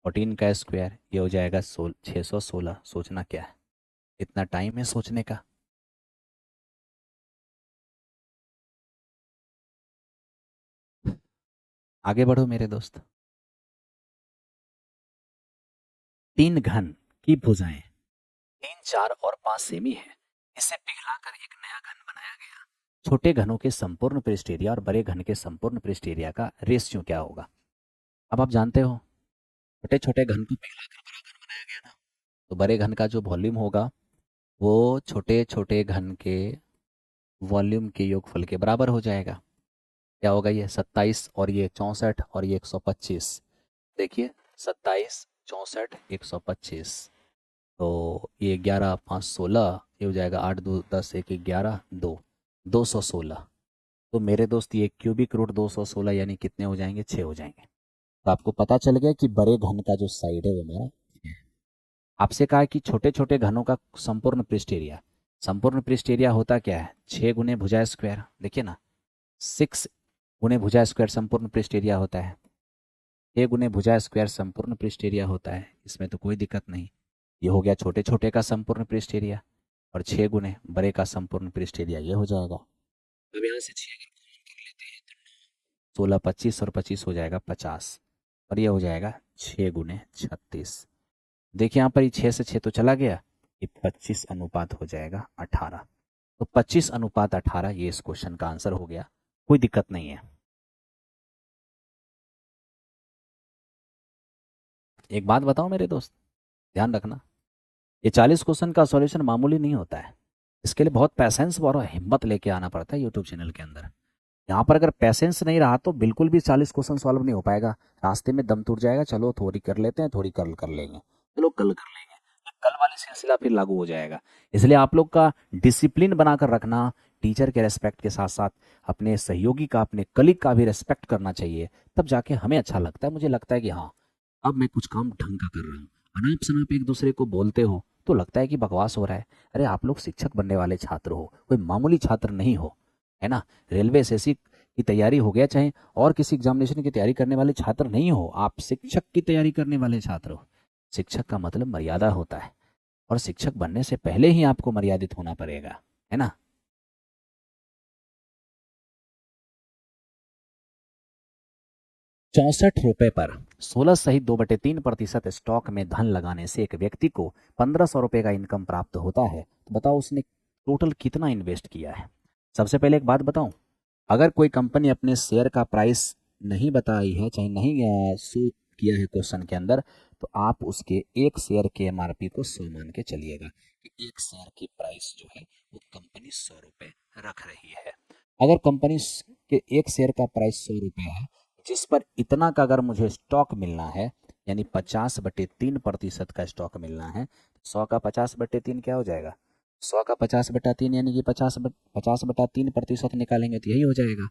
14 का स्क्वायर, ये हो जाएगा 616। सोचना क्या है? इतना टाइम है सोचने का। आगे बढ़ो मेरे दोस्त। 3 घन की भुजाएं 3, 4 और 5 सेमी है, इसे पिघलाकर एक नया घन बनाया गया। छोटे घनों के संपूर्ण पृष्ठ एरिया और बड़े घन के संपूर्ण पृष्ठ एरिया का रेशियो क्या होगा? अब आप जानते हो, छोटे छोटे घन को पिघलाकर बड़ा घन बनाया गया ना, तो बड़े घन का जो वॉल्यूम होगा वो छोटे छोटे घन के वॉल्यूम के योगफल के बराबर हो जाएगा। क्या होगा? ये 27 और ये 64 और ये 125। देखिए, 27, 64, 125, तो ये 11, 5, 16, ये हो जाएगा 8, 2, 10, 1, 11, 2, 216। तो मेरे दोस्त ये क्यूबिक रूट 216 यानी कितने हो जाएंगे? 6 हो जाएंगे। तो आपको पता चल गया कि बड़े घन का जो साइड है वो मेरा 6 है। आपसे कहा कि छोटे छोटे घनों का संपूर्ण पृष्ठ एरिया, संपूर्ण पृष्ठ एरिया होता क्या है? 6 × भुजा स्क्वायर। देखिए ना, 6 × भुजा स्क्वायर संपूर्ण पृष्ठ एरिया होता है। 6 × भुजा स्क्वायर संपूर्ण पृष्ठ एरिया होता है, इसमें तो कोई दिक्कत नहीं। ये हो गया छोटे छोटे का संपूर्ण पृष्ठ एरिया, और 6 × बड़े का संपूर्ण पृष्ठ एरिया ये हो जाएगा। अब यहाँ से 6 अगर कॉमन कर लेते हैं तो 16, 25 और 25 हो जाएगा 50, और ये हो जाएगा 6 × 36। देखिए यहाँ पर ये 6 से 6 तो चला गया, ये 25 अनुपात हो जाएगा 18। तो 25 अनुपात 18 ये इस क्वेश्चन का आंसर हो गया। कोई दिक्कत नहीं है। एक बात बताओ मेरे दोस्त, ध्यान रखना, ये 40 क्वेश्चन का सॉल्यूशन मामूली नहीं होता है। इसके लिए बहुत पैसेंस और हिम्मत लेके आना पड़ता है यूट्यूब चैनल के अंदर। यहाँ पर अगर पैसेंस नहीं रहा तो बिल्कुल भी 40 क्वेश्चन सॉल्व नहीं हो पाएगा। रास्ते में दम टूट जाएगा, चलो थोड़ी कर लेते हैं, थोड़ी कल कर लेंगे, चलो कल कर लेंगे, कल वाली सिलसिला फिर लागू हो जाएगा। इसलिए आप लोग का डिसिप्लिन बनाकर रखना, टीचर के रेस्पेक्ट के साथ साथ अपने सहयोगी का, अपने कलीग का भी रेस्पेक्ट करना चाहिए। तब जाके हमें अच्छा लगता है, मुझे लगता है कि हाँ, अब मैं कुछ काम ढंग का कर रहा हूँ। अनाप शनाप एक दूसरे को बोलते हो तो लगता है कि बकवास हो रहा है। अरे आप लोग शिक्षक बनने वाले छात्र हो, कोई मामूली छात्र नहीं हो, है ना। रेलवे एसएससी की तैयारी हो गया, चाहे और किसी एग्जामिनेशन की तैयारी करने वाले छात्र नहीं हो, आप शिक्षक की तैयारी करने वाले छात्र हो। शिक्षक का मतलब मर्यादा होता है, और शिक्षक बनने से पहले ही आपको मर्यादित होना पड़ेगा, है ना। 64 रुपए पर 16 सहित 2/3% स्टॉक में धन लगाने से एक व्यक्ति को 1500 रुपए का इनकम प्राप्त होता है। तो बताओ उसने टोटल कितना इन्वेस्ट किया है? सबसे पहले एक बात बताऊं, अगर कोई कंपनी अपने शेयर का प्राइस नहीं बताई है, चाहे नहीं शो किया है क्वेश्चन के अंदर, तो आप उसके एक शेयर के एमआरपी को 100 मान के चलिएगा कि एक शेयर की प्राइस जो है वो कंपनी 100 रुपए रख रही है। अगर कंपनी के एक शेयर का प्राइस 100 रुपए है, जिस पर इतना का अगर मुझे स्टॉक मिलना है, यानी 50/3% का स्टॉक मिलना है, 100 का 50/3 क्या हो जाएगा? 100 का 50/3 यानी कि 50/3% निकालेंगे तो यही हो जाएगा।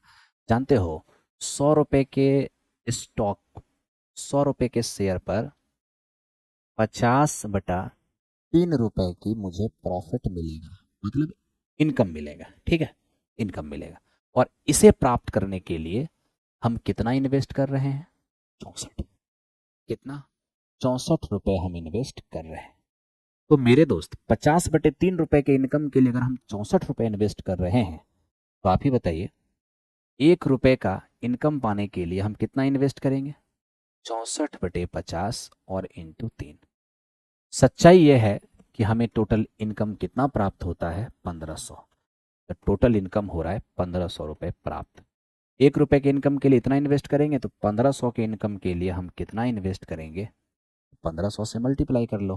जानते हो, 100 रुपए के स्टॉक, 100 रुपए के शेयर पर 50/3 रुपए की मुझे प्रॉफिट मिलेगा, मतलब इनकम मिलेगा, ठीक है, इनकम मिलेगा। और इसे प्राप्त करने के लिए हम कितना इन्वेस्ट कर रहे हैं? 64। कितना? 64 रुपए हम इन्वेस्ट कर रहे हैं। तो मेरे दोस्त, 50/3 रुपए के इनकम के लिए अगर हम 64 रुपए इन्वेस्ट कर रहे हैं, तो आप ही बताइए, 1 रुपए का इनकम पाने के लिए हम कितना इन्वेस्ट करेंगे? 64/50 और इंटू 3। सच्चाई यह है कि हमें टोटल इनकम कितना प्राप्त होता है? 1500। तो टोटल इनकम हो रहा है 1500 रुपए प्राप्त। 1 रुपए के इनकम के लिए इतना इन्वेस्ट करेंगे, तो 1500 के इनकम के लिए हम कितना इन्वेस्ट करेंगे? 1500 से मल्टीप्लाई कर लो।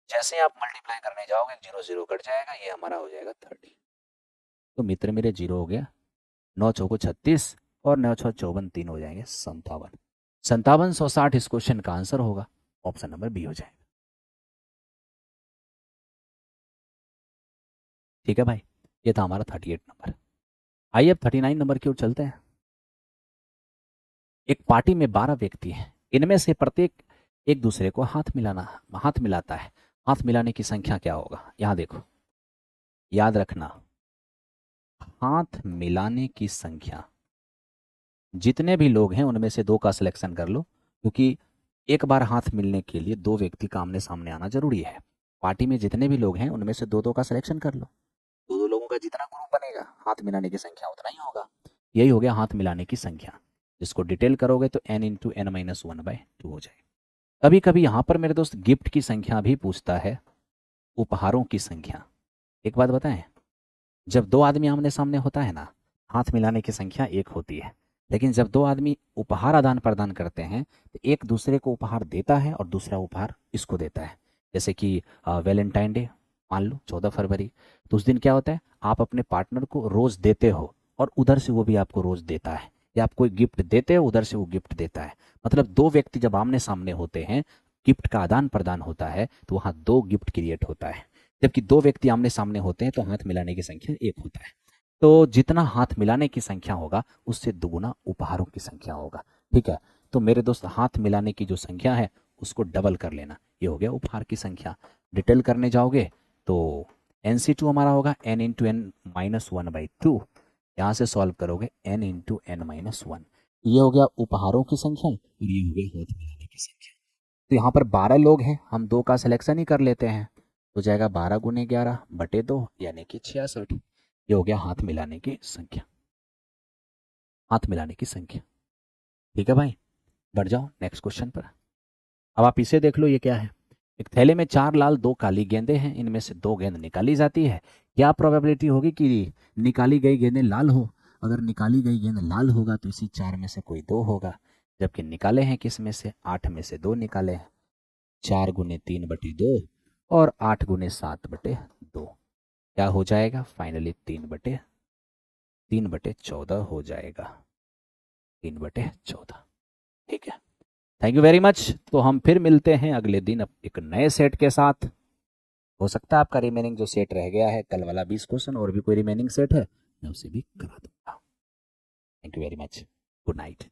जैसे ही आप मल्टीप्लाई करने जाओगे 0 0 कट जाएगा, ये हमारा हो जाएगा 30। तो मित्र मेरे 0 हो गया, 9 चौको 36 और 9 छः 54, 3 हो जाएंगे 57। 5760 इस क्वेश्चन का आंसर होगा, ऑप्शन नंबर बी हो जाएगा। ठीक है भाई, ये था हमारा 38 नंबर। आइए अब 39 नंबर की ओर चलते हैं। एक पार्टी में 12 व्यक्ति हैं, इनमें से प्रत्येक एक दूसरे को हाथ मिलाता है। हाथ मिलाने की संख्या क्या होगा? यहाँ देखो, याद रखना, हाथ मिलाने की संख्या, जितने भी लोग हैं उनमें से दो का सिलेक्शन कर लो, क्योंकि एक बार हाथ मिलने के लिए दो व्यक्ति का आमने सामने आना जरूरी है। पार्टी में जितने भी लोग हैं उनमें से दो दो का सिलेक्शन कर लो, दो दो लोगों का जितना ग्रुप बनेगा हाथ मिलाने की संख्या उतना ही होगा। यही हो गया हाथ मिलाने की संख्या, जिसको डिटेल करोगे तो n इंटू एन माइनस 1/2 हो जाएगा। कभी कभी यहाँ पर मेरे दोस्त गिफ्ट की संख्या भी पूछता है, उपहारों की संख्या। एक बात बताएं, जब दो आदमी आमने सामने होता है ना, हाथ मिलाने की संख्या एक होती है, लेकिन जब दो आदमी उपहार आदान प्रदान करते हैं तो एक दूसरे को उपहार देता है और दूसरा उपहार इसको देता है। जैसे कि वैलेंटाइन डे मान लो 14 फरवरी, तो उस दिन क्या होता है, आप अपने पार्टनर को रोज देते हो और उधर से वो भी आपको रोज देता है, या आप कोई गिफ्ट देते हो उधर से वो गिफ्ट देता है। मतलब दो व्यक्ति जब आमने सामने होते हैं, गिफ्ट का आदान प्रदान होता है, तो वहाँ दो गिफ्ट क्रिएट होता है। जबकि दो व्यक्ति आमने सामने होते हैं तो हाथ मिलाने की संख्या एक होता है। तो जितना हाथ मिलाने की संख्या होगा उससे दुगुना उपहारों की संख्या होगा। ठीक है, तो मेरे दोस्त हाथ मिलाने की जो संख्या है उसको डबल कर लेना, ये हो गया उपहार की संख्या। डिटेल करने जाओगे तो NC2 हमारा होगा n इंटू एन माइनस 1/2। यहाँ से सॉल्व करोगे n इंटू एन माइनस 1। ये हो गया उपहारों की संख्या और ये हो गया हाथ मिलाने की संख्या। तो यहाँ पर 12 लोग हैं, हम दो का सिलेक्शन ही कर लेते हैं, हो जाएगा 12 × 11/2 यानी कि 66। ये हो गया हाथ मिलाने की संख्या, हाथ मिलाने की संख्या। ठीक है भाई, बढ़ जाओ नेक्स्ट क्वेश्चन पर। अब आप इसे देख लो, ये क्या है। एक थैले में 4 लाल 2 काली गेंदें हैं, इनमें से 2 गेंद निकाली जाती है। क्या प्रोबेबिलिटी होगी कि निकाली गई गेंदें लाल हो? अगर निकाली गई गेंद लाल होगा तो इसी 4 में से कोई 2 होगा, जबकि निकाले हैं किस में से, 8 में से 2 निकाले हैं। 4 × 3/2 और 8 × 7/2, क्या हो जाएगा फाइनली 3/14 हो जाएगा, 3/14। ठीक है, थैंक यू वेरी मच। तो हम फिर मिलते हैं अगले दिन एक नए सेट के साथ। हो सकता है आपका रिमेनिंग जो सेट रह गया है कल वाला 20 क्वेश्चन और भी कोई रिमेनिंग सेट है, मैं उसे भी करा दूंगा। Thank you very much, good night.